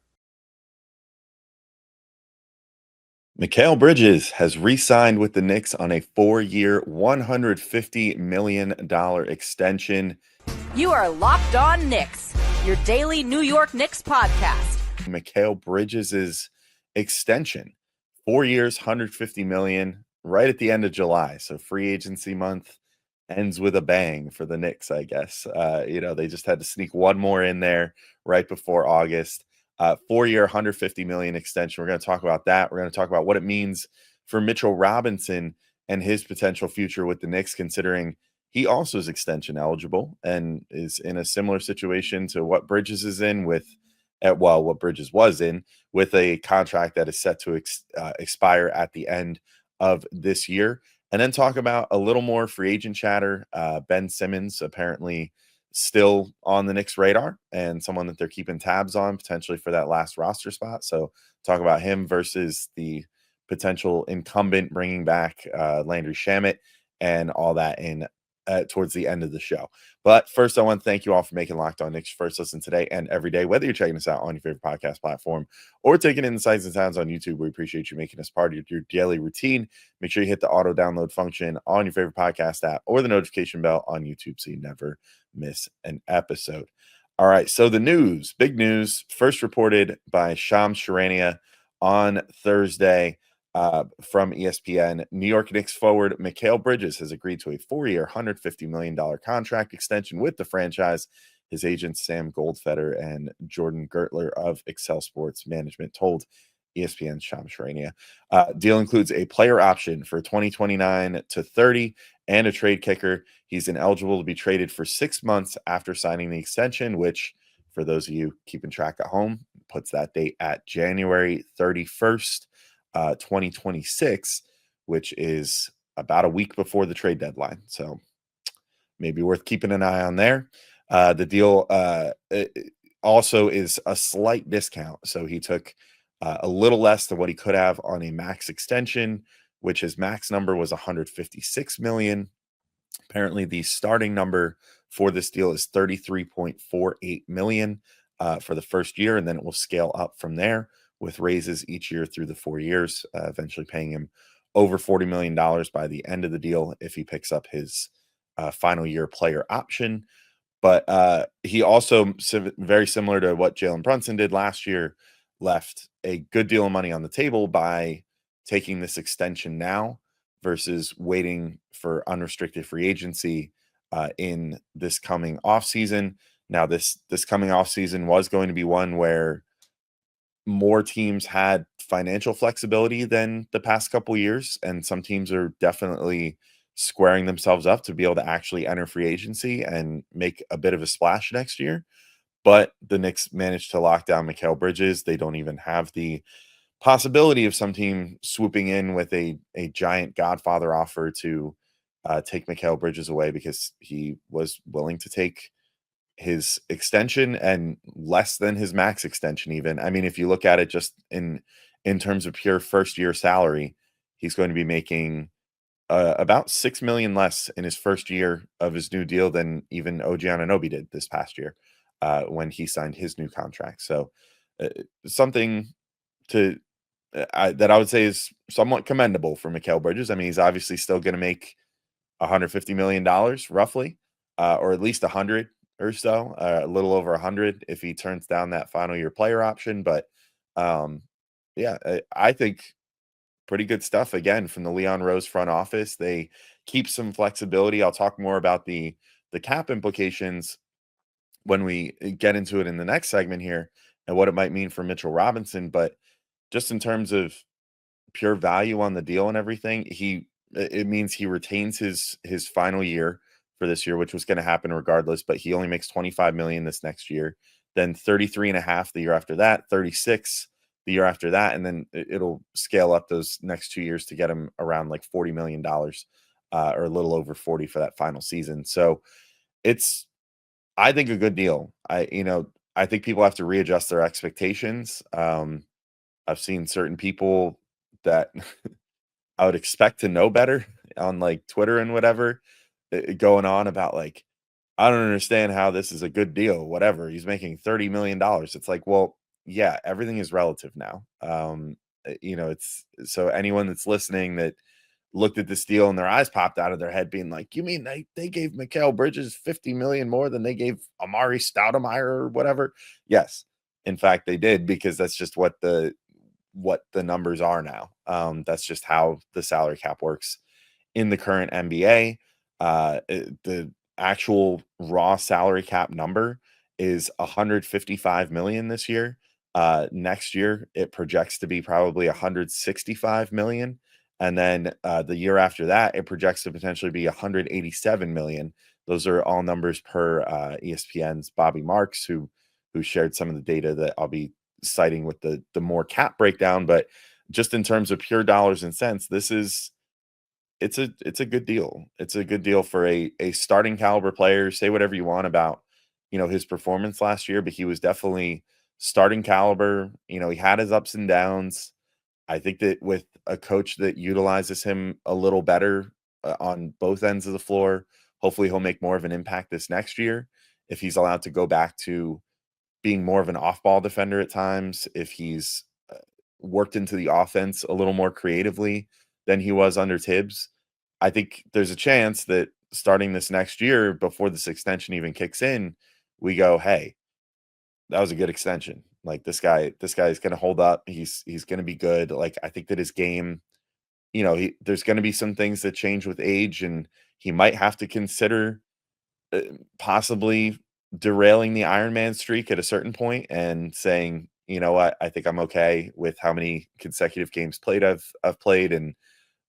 Mikal Bridges has re-signed with the Knicks on a 4-year, $150 million extension. You are Locked On Knicks, your daily New York Knicks podcast. Mikal Bridges' extension, 4 years, $150 million, right at the end of July. So free agency month ends with a bang for the Knicks, I guess. They just had to sneak one more in there right before August. 4-year, $150 million extension. We're going to talk about that. We're going to talk about what it means for Mitchell Robinson and his potential future with the Knicks, considering he also is extension eligible and is in a similar situation to what Bridges is in what Bridges was in, with a contract that is set to expire at the end of this year. And then talk about a little more free agent chatter. Ben Simmons apparently still on the Knicks radar and someone that they're keeping tabs on potentially for that last roster spot. So talk about him versus the potential incumbent bringing back Landry Shamet and all that in towards the end of the show. But first, I want to thank you all for making Locked On Knicks first listen today and every day, whether you're checking us out on your favorite podcast platform or taking in the sights and sounds on YouTube. We appreciate you making us part of your daily routine. Make sure you hit the auto download function on your favorite podcast app or the notification bell on YouTube so you never miss an episode. All right, so the news, big news, first reported by Shams Charania on Thursday. From ESPN, New York Knicks forward Mikal Bridges has agreed to a 4-year, $150 million contract extension with the franchise. His agents Sam Goldfeder and Jordan Gertler of Excel Sports Management told ESPN's Shams Charania. Deal includes a player option for 2029 to 30 and a trade kicker. He's ineligible to be traded for 6 months after signing the extension, which, for those of you keeping track at home, puts that date at January 31st. 2026, which is about a week before the trade deadline. So maybe worth keeping an eye on there. The deal also is a slight discount. So he took a little less than what he could have on a max extension, which his max number was $156 million. Apparently, the starting number for this deal is $33.48 million for the first year, and then it will scale up from there, with raises each year through the 4 years, eventually paying him over $40 million by the end of the deal if he picks up his final year player option. But he also, very similar to what Jalen Brunson did last year, left a good deal of money on the table by taking this extension now versus waiting for unrestricted free agency in this coming offseason. Now, this coming offseason was going to be one where more teams had financial flexibility than the past couple years, and some teams are definitely squaring themselves up to be able to actually enter free agency and make a bit of a splash next year. But the Knicks managed to lock down Mikal Bridges. They don't even have the possibility of some team swooping in with a giant Godfather offer to take Mikal Bridges away, because he was willing to take his extension and less than his max extension even. I mean, if you look at it just in terms of pure first year salary, he's going to be making about $6 million less in his first year of his new deal than even OG Anunoby did this past year when he signed his new contract. So something to that I would say is somewhat commendable for Mikal Bridges. I mean, he's obviously still going to make $150 million roughly, or at least 100 or so, a little over 100 if he turns down that final year player option. But yeah, I think pretty good stuff again from the Leon Rose front office. They keep some flexibility. I'll talk more about the cap implications when we get into it in the next segment here and what it might mean for Mitchell Robinson. But just in terms of pure value on the deal and everything, it means he retains his final year for this year, which was going to happen regardless, but he only makes $25 million this next year, then 33.5 the year after that, 36 the year after that, and then it'll scale up those next 2 years to get him around like $40 million or a little over 40 for that final season. So it's, I think, a good deal. I think people have to readjust their expectations. I've seen certain people that I would expect to know better on like Twitter and whatever, going on about like, I don't understand how this is a good deal, whatever. He's making $30 million. It's like, well, yeah, everything is relative now. It's so anyone that's listening that looked at this deal and their eyes popped out of their head being like, you mean they gave Mikal Bridges $50 million more than they gave Amari Stoudemire or whatever? Yes, in fact, they did, because that's just what the numbers are now. That's just how the salary cap works in the current NBA. The actual raw salary cap number is $155 million this year. Next year, it projects to be probably $165 million. And then the year after that, it projects to potentially be $187 million. Those are all numbers per ESPN's Bobby Marks, who shared some of the data that I'll be citing with the more cap breakdown. But just in terms of pure dollars and cents, it's a good deal. It's a good deal for a starting caliber player. Say whatever you want about his performance last year, but he was definitely starting caliber. He had his ups and downs. I think that with a coach that utilizes him a little better on both ends of the floor, hopefully he'll make more of an impact this next year if he's allowed to go back to being more of an off-ball defender at times, if he's worked into the offense a little more creatively than he was under Tibbs. I think there's a chance that starting this next year, before this extension even kicks in, we go, hey, that was a good extension. Like this guy is going to hold up. He's going to be good. Like I think that his game, there's going to be some things that change with age, and he might have to consider possibly derailing the Iron Man streak at a certain point and saying, you know what, I think I'm okay with how many consecutive games played I've played, and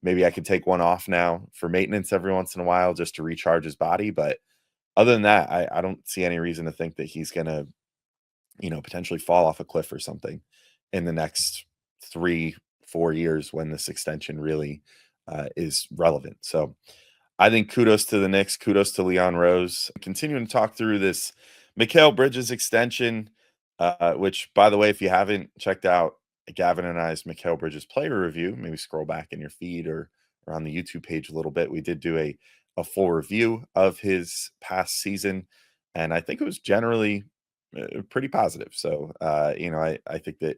maybe I could take one off now for maintenance every once in a while just to recharge his body. But other than that, I don't see any reason to think that he's going to, potentially fall off a cliff or something in the next 3-4 years when this extension really is relevant. So I think kudos to the Knicks, kudos to Leon Rose. Continuing to talk through this Mikal Bridges extension, which, by the way, if you haven't checked out Gavin and I's Mikal Bridges player review, maybe scroll back in your feed or on the YouTube page a little bit. We did do a full review of his past season, and I think it was generally pretty positive. So, I think that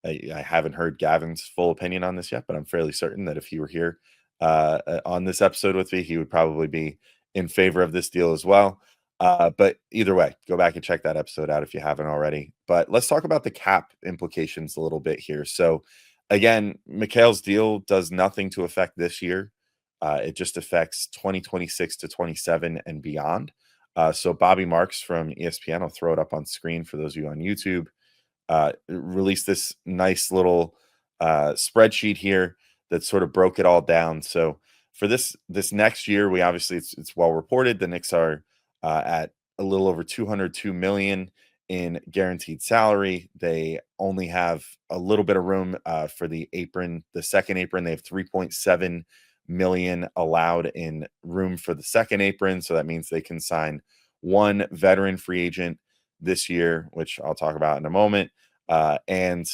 I haven't heard Gavin's full opinion on this yet, but I'm fairly certain that if he were here on this episode with me, he would probably be in favor of this deal as well. But either way, go back and check that episode out if you haven't already. But let's talk about the cap implications a little bit here. So again, Mikal's deal does nothing to affect this year. It just affects 2026 to 27 and beyond. So Bobby Marks from ESPN, I'll throw it up on screen for those of you on YouTube, released this nice little spreadsheet here that sort of broke it all down. So for this next year, we obviously, it's well reported, the Knicks are at a little over $202 million in guaranteed salary. They only have a little bit of room for the second apron. They have $3.7 million allowed in room for the second apron. So that means they can sign one veteran free agent this year, which I'll talk about in a moment. And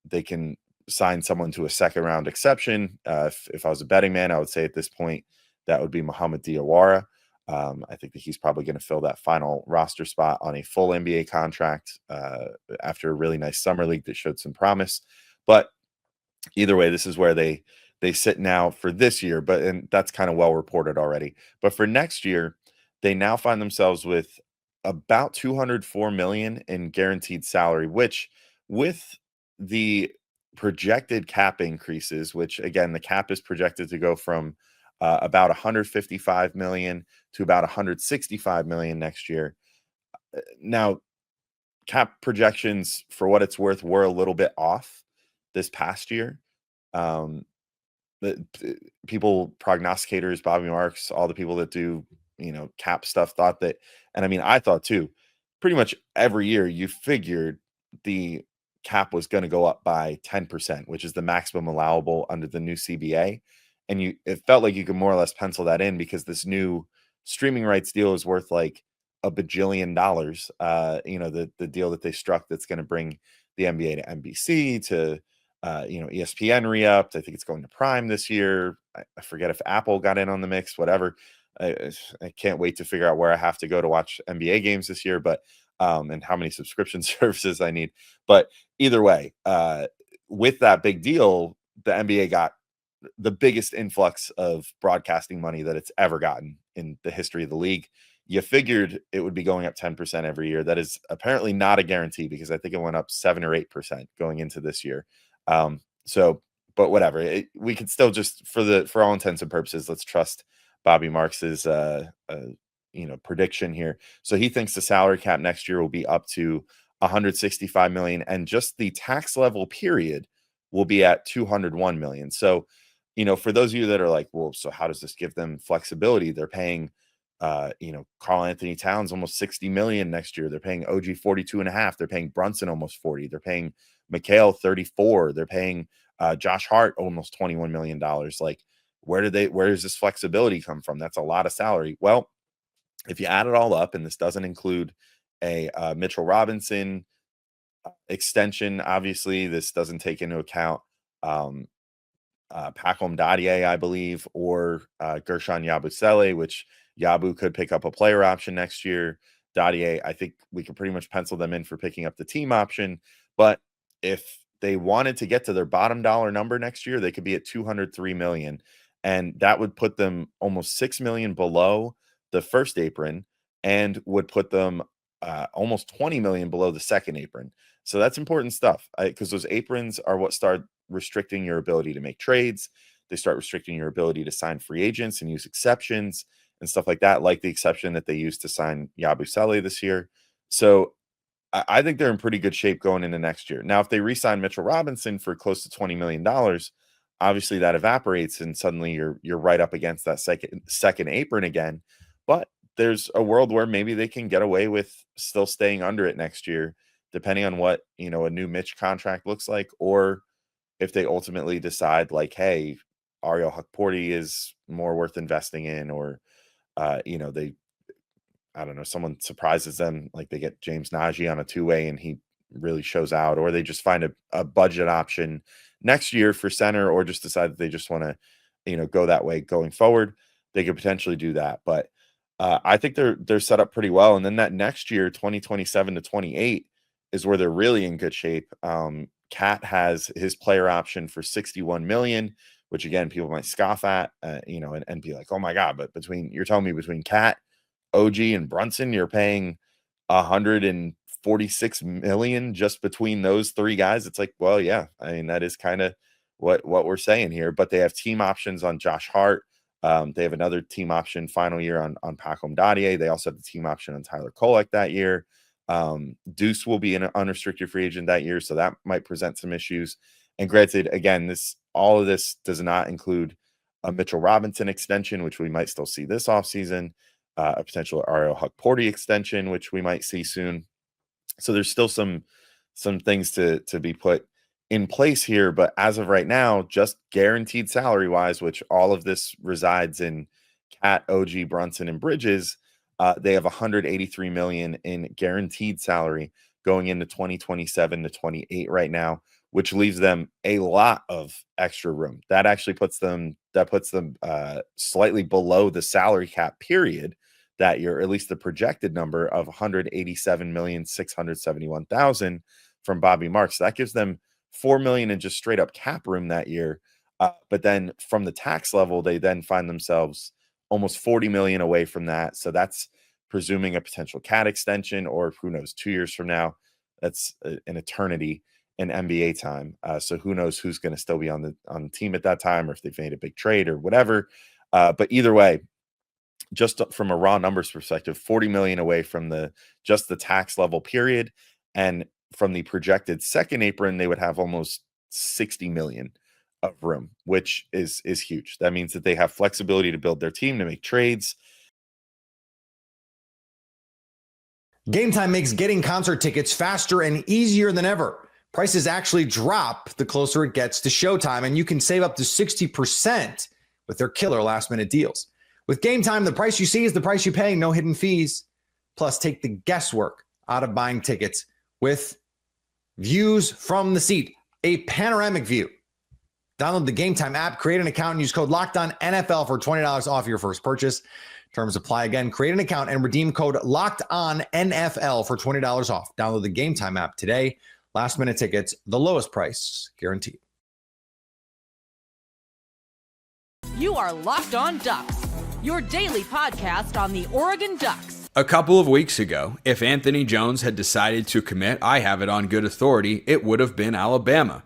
they can sign someone to a second round exception. If I was a betting man, I would say at this point that would be Mohamed Diawara. I think that he's probably going to fill that final roster spot on a full NBA contract after a really nice summer league that showed some promise. But either way, this is where they sit now for this year, and that's kind of well reported already. But for next year, they now find themselves with about $204 million in guaranteed salary, which with the projected cap increases, which again, the cap is projected to go from about $155 million to about $165 million next year. Now, cap projections, for what it's worth, were a little bit off this past year. People, prognosticators, Bobby Marks, all the people that do, cap stuff thought that, and I mean, I thought too, pretty much every year you figured the cap was going to go up by 10%, which is the maximum allowable under the new CBA. And it felt like you could more or less pencil that in because this new streaming rights deal is worth like $1 bajillion. The deal that they struck that's going to bring the NBA to NBC to ESPN re-upped. I think it's going to Prime this year. I forget if Apple got in on the mix, whatever. I can't wait to figure out where I have to go to watch NBA games this year, but and how many subscription services I need. But either way, with that big deal, the NBA got the biggest influx of broadcasting money that it's ever gotten in the history of the league. You figured it would be going up 10% every year. That is apparently not a guarantee because I think it went up 7 or 8% going into this year. But whatever, we could still just, for all intents and purposes, let's trust Bobby Marks's prediction here. So he thinks the salary cap next year will be up to $165 million, and just the tax level period will be at $201 million. So, for those of you that are like, well, so how does this give them flexibility? They're paying, Karl Anthony Towns almost $60 million next year. They're paying OG 42.5. They're paying Brunson almost 40. They're paying Mikal 34. They're paying Josh Hart almost $21 million. Like, where does this flexibility come from? That's a lot of salary. Well, if you add it all up, and this doesn't include a Mitchell Robinson extension. Obviously, this doesn't take into account Pacom Dadier, I believe, or Gershon Yabusele, which Yabu could pick up a player option next year. Dadier, I think we can pretty much pencil them in for picking up the team option. But if they wanted to get to their bottom dollar number next year, they could be at $203 million. And that would put them almost $6 million below the first apron and would put them almost $20 million below the second apron. So that's important stuff, because those aprons are what start restricting your ability to make trades. They start restricting your ability to sign free agents and use exceptions and stuff like that, like the exception that they used to sign Yabusele this year. So I think they're in pretty good shape going into next year. Now, if they re-sign Mitchell Robinson for close to $20 million, obviously that evaporates and suddenly you're right up against that second apron again. But there's a world where maybe they can get away with still staying under it next year, depending on what, a new Mitch contract looks like, or if they ultimately decide like, hey, Ariel Hukporti is more worth investing in, or I don't know, someone surprises them, like they get James Najee on a two-way and he really shows out, or they just find a budget option next year for center, or just decide that they just want to, go that way going forward. They could potentially do that. But I think they're set up pretty well. And then that next year, 2027 to 28, is where they're really in good shape. Cat has his player option for $61 million, which again, people might scoff at, and be like, oh my God, but you're telling me between Cat, OG, and Brunson, you're paying $146 million just between those three guys. It's like, well, yeah, I mean, that is kind of what we're saying here. But they have team options on Josh Hart. They have another team option final year on Pacom Dadier. They also have the team option on Tyler Kolek that year. Deuce will be an unrestricted free agent that year, so that might present some issues. And granted, again, all of this does not include a Mitchell Robinson extension, which we might still see this offseason, a potential Ariel Hukporti extension, which we might see soon. So there's still some things to be put in place here. But as of right now, just guaranteed salary wise, which all of this resides in Cat, OG, Brunson, and Bridges, they have $183 million in guaranteed salary going into 2027 to 28 right now, which leaves them a lot of extra room. That actually puts them slightly below the salary cap period that year, at least the projected number of $187,671,000 from Bobby Marks. So that gives them $4 million in just straight up cap room that year. But then from the tax level, they then find themselves almost $40 million away from that. So that's presuming a potential Cat extension, or who knows, 2 years from now. That's an eternity in NBA time. So who knows who's going to still be on the team at that time, or if they've made a big trade or whatever. But either way, just from a raw numbers perspective, $40 million away from just the tax level period. And from the projected second apron, they would have almost $60 million of room, which is huge. That means that they have flexibility to build their team, to make trades. Gametime makes getting concert tickets faster and easier than ever. Prices actually drop the closer it gets to showtime, and you can save up to 60% with their killer last-minute deals. With Gametime, the price you see is the price you pay, no hidden fees. Plus, take the guesswork out of buying tickets with views from the seat, a panoramic view. Download the Gametime app, create an account, and use code LOCKEDONNFL for $20 off your first purchase. Terms apply. Again, create an account and redeem code LOCKEDONNFL for $20 off. Download the Gametime app today. Last minute tickets, the lowest price guaranteed. You are Locked On Ducks, your daily podcast on the Oregon Ducks. A couple of weeks ago, if Anthony Jones had decided to commit, I have it on good authority, it would have been Alabama.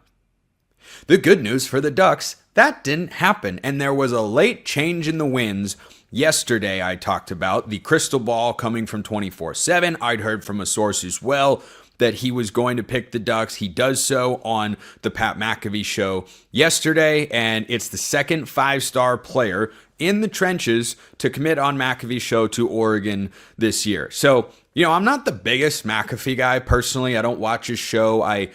The good news for the Ducks, that didn't happen, and there was a late change in the winds. Yesterday, I talked about the crystal ball coming from 24/7. I'd heard from a source as well that he was going to pick the Ducks. He does so on the Pat McAfee show yesterday, and it's the second five-star player in the trenches to commit on McAfee's show to Oregon this year. So, I'm not the biggest McAfee guy personally. I don't watch his show. I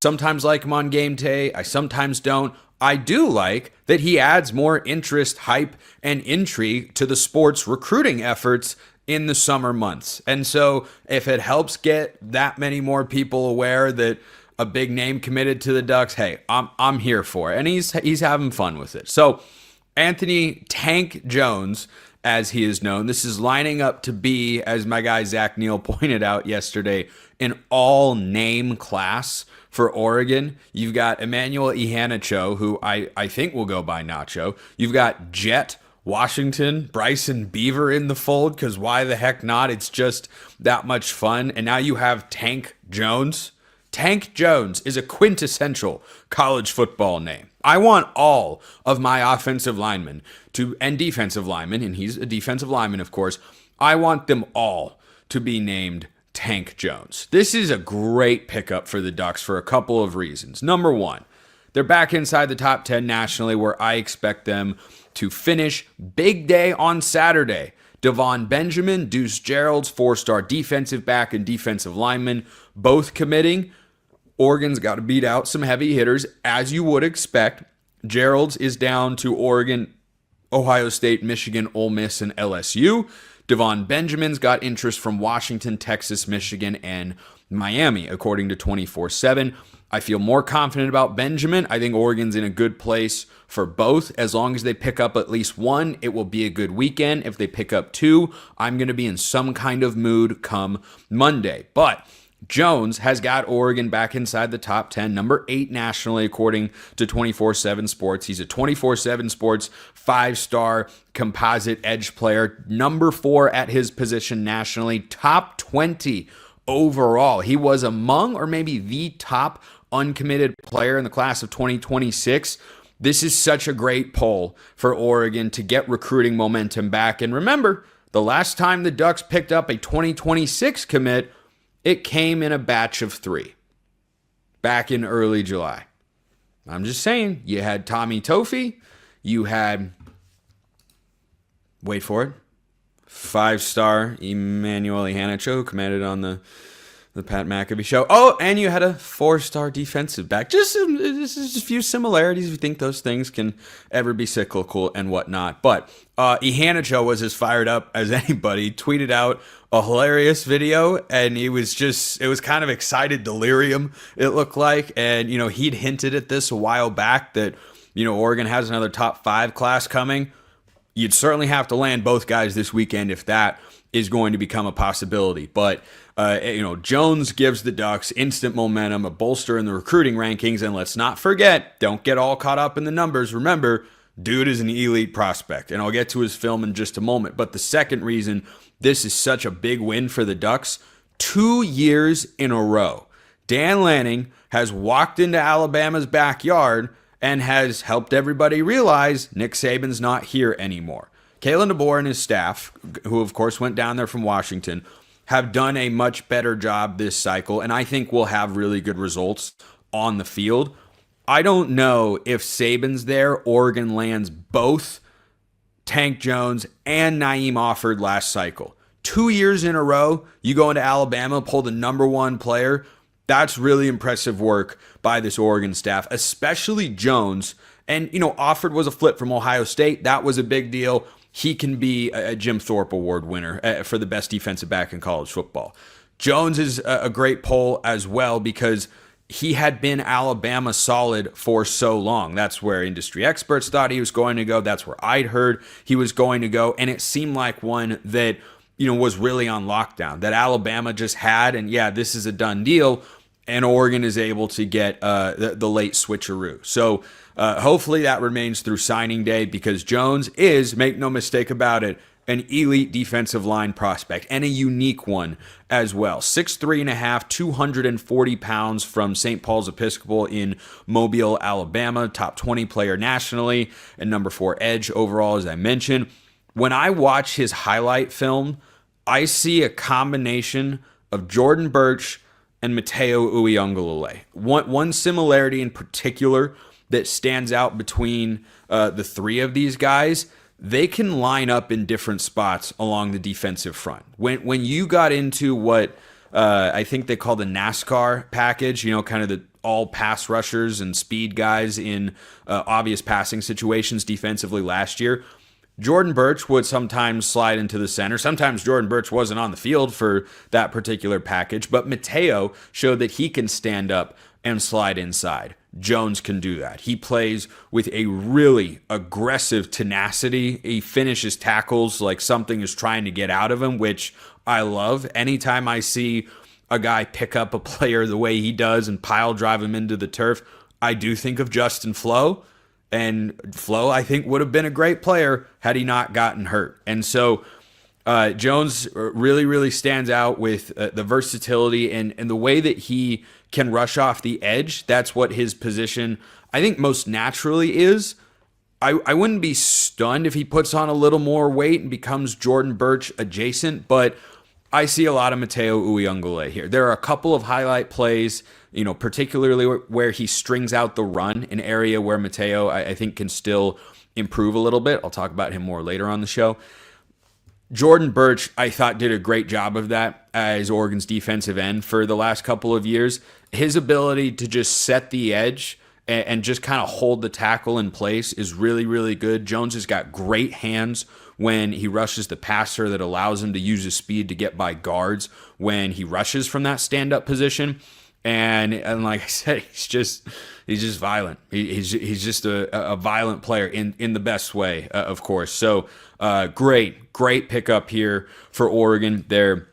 sometimes like him on game day. I sometimes don't. I do like that he adds more interest, hype, and intrigue to the sports recruiting efforts in the summer months. And so if it helps get that many more people aware that a big name committed to the Ducks, hey, I'm here for it. And he's having fun with it. So Anthony Tank Jones, as he is known, this is lining up to be, as my guy Zach Neal pointed out yesterday, an all-name class for Oregon. You've got Emmanuel Ihanacho, who I think will go by Nacho. You've got Jet Washington, Bryson Beaver in the fold, because why the heck not? It's just that much fun. And now you have Tank Jones. Tank Jones is a quintessential college football name. I want all of my offensive linemen and defensive linemen, and he's a defensive lineman, of course. I want them all to be named Tank Jones. This is a great pickup for the Ducks for a couple of reasons. Number one, they're back inside the top 10 nationally, where I expect them to finish. Big day on Saturday. Devon Benjamin, Deuce Gerald's 4-star defensive back and defensive lineman, both committing. Oregon's got to beat out some heavy hitters, as you would expect. Gerald's is down to Oregon, Ohio State, Michigan, Ole Miss, and LSU. Devon Benjamin's got interest from Washington, Texas, Michigan, and Miami, according to 24/7. I feel more confident about Benjamin. I think Oregon's in a good place for both. As long as they pick up at least one, it will be a good weekend. If they pick up two, I'm going to be in some kind of mood come Monday. But Jones has got Oregon back inside the top 10, number 8 nationally, according to 24/7 Sports. He's a 24/7 Sports 5-star composite edge player, number 4 at his position nationally, top 20 overall. He was among, or maybe the top uncommitted player in the class of 2026. This is such a great poll for Oregon to get recruiting momentum back. And remember, the last time the Ducks picked up a 2026 commit, it came in a batch of 3 back in early July. I'm just saying, you had Tommy Toffee, you had, wait for it, 5-star Emmanuel Ihanacho, who committed on the Pat McAfee show. Oh, and you had a 4-star defensive back. Just a few similarities. We think those things can ever be cyclical and whatnot. But Ihanacho was as fired up as anybody. Tweeted out a hilarious video, and it was kind of excited delirium, it looked like. And, he'd hinted at this a while back that, Oregon has another top 5 class coming. You'd certainly have to land both guys this weekend if that is going to become a possibility. But, Jones gives the Ducks instant momentum, a bolster in the recruiting rankings. And let's not forget, don't get all caught up in the numbers. Remember, dude is an elite prospect. And I'll get to his film in just a moment. But the second reason this is such a big win for the Ducks, 2 years in a row, Dan Lanning has walked into Alabama's backyard and has helped everybody realize Nick Saban's not here anymore. Kalen DeBoer and his staff, who of course went down there from Washington, have done a much better job this cycle, and I think will have really good results on the field. I don't know if Saban's there, Oregon lands both Tank Jones and Naeem Offord last cycle. 2 years in a row, you go into Alabama, pull the number 1 player. That's really impressive work by this Oregon staff, especially Jones. And, Offord was a flip from Ohio State. That was a big deal. He can be a Jim Thorpe Award winner for the best defensive back in college football. Jones is a great poll as well because he had been Alabama solid for so long. That's where industry experts thought he was going to go. That's where I'd heard he was going to go. And it seemed like one that, was really on lockdown, that Alabama just had. And yeah, this is a done deal. And Oregon is able to get the late switcheroo. So hopefully that remains through signing day because Jones is, make no mistake about it, an elite defensive line prospect and a unique one as well. 6'3.5", 240 pounds from St. Paul's Episcopal in Mobile, Alabama, top 20 player nationally and number 4 edge overall, as I mentioned. When I watch his highlight film, I see a combination of Jordan Birch and Mateo Uiagalelei. One similarity in particular that stands out between the 3 of these guys, they can line up in different spots along the defensive front. When you got into what I think they call the NASCAR package, kind of the all pass rushers and speed guys in obvious passing situations defensively last year, Jordan Birch would sometimes slide into the center. Sometimes Jordan Birch wasn't on the field for that particular package, but Mateo showed that he can stand up and slide inside. Jones can do that. He plays with a really aggressive tenacity. He finishes tackles like something is trying to get out of him, which I love. Anytime I see a guy pick up a player the way he does and pile drive him into the turf, I do think of Justin Flo. And Flo, I think, would have been a great player had he not gotten hurt. And so Jones really, really stands out with the versatility and the way that he can rush off the edge. That's what his position, I think, most naturally is. I wouldn't be stunned if he puts on a little more weight and becomes Jordan Birch adjacent, but I see a lot of Mateo Uyunglele here. There are a couple of highlight plays, particularly where he strings out the run, an area where Mateo, I think, can still improve a little bit. I'll talk about him more later on the show. Jordan Birch, I thought, did a great job of that as Oregon's defensive end for the last couple of years. His ability to just set the edge and just kind of hold the tackle in place is really, really good. Jones has got great hands when he rushes the passer that allows him to use his speed to get by guards when he rushes from that stand-up position. And like I said, he's just violent. He's just a violent player in the best way, of course. So great pickup here for Oregon. They're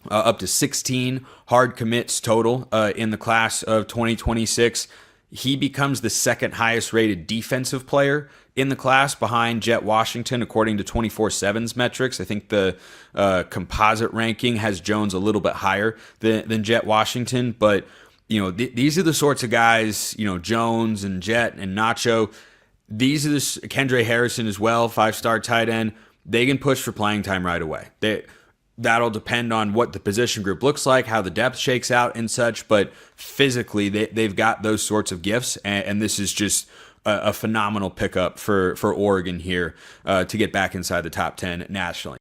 up to 16 hard commits total in the class of 2026. He becomes the second highest rated defensive player in the class behind Jet Washington, according to 24/7's metrics. I think the composite ranking has Jones a little bit higher than Jet Washington. But, these are the sorts of guys, Jones and Jet and Nacho. These are Kendra Harrison as well, 5-star tight end. They can push for playing time right away. That'll depend on what the position group looks like, how the depth shakes out and such, but physically they've got those sorts of gifts, and this is just a phenomenal pickup for Oregon here to get back inside the top 10 nationally.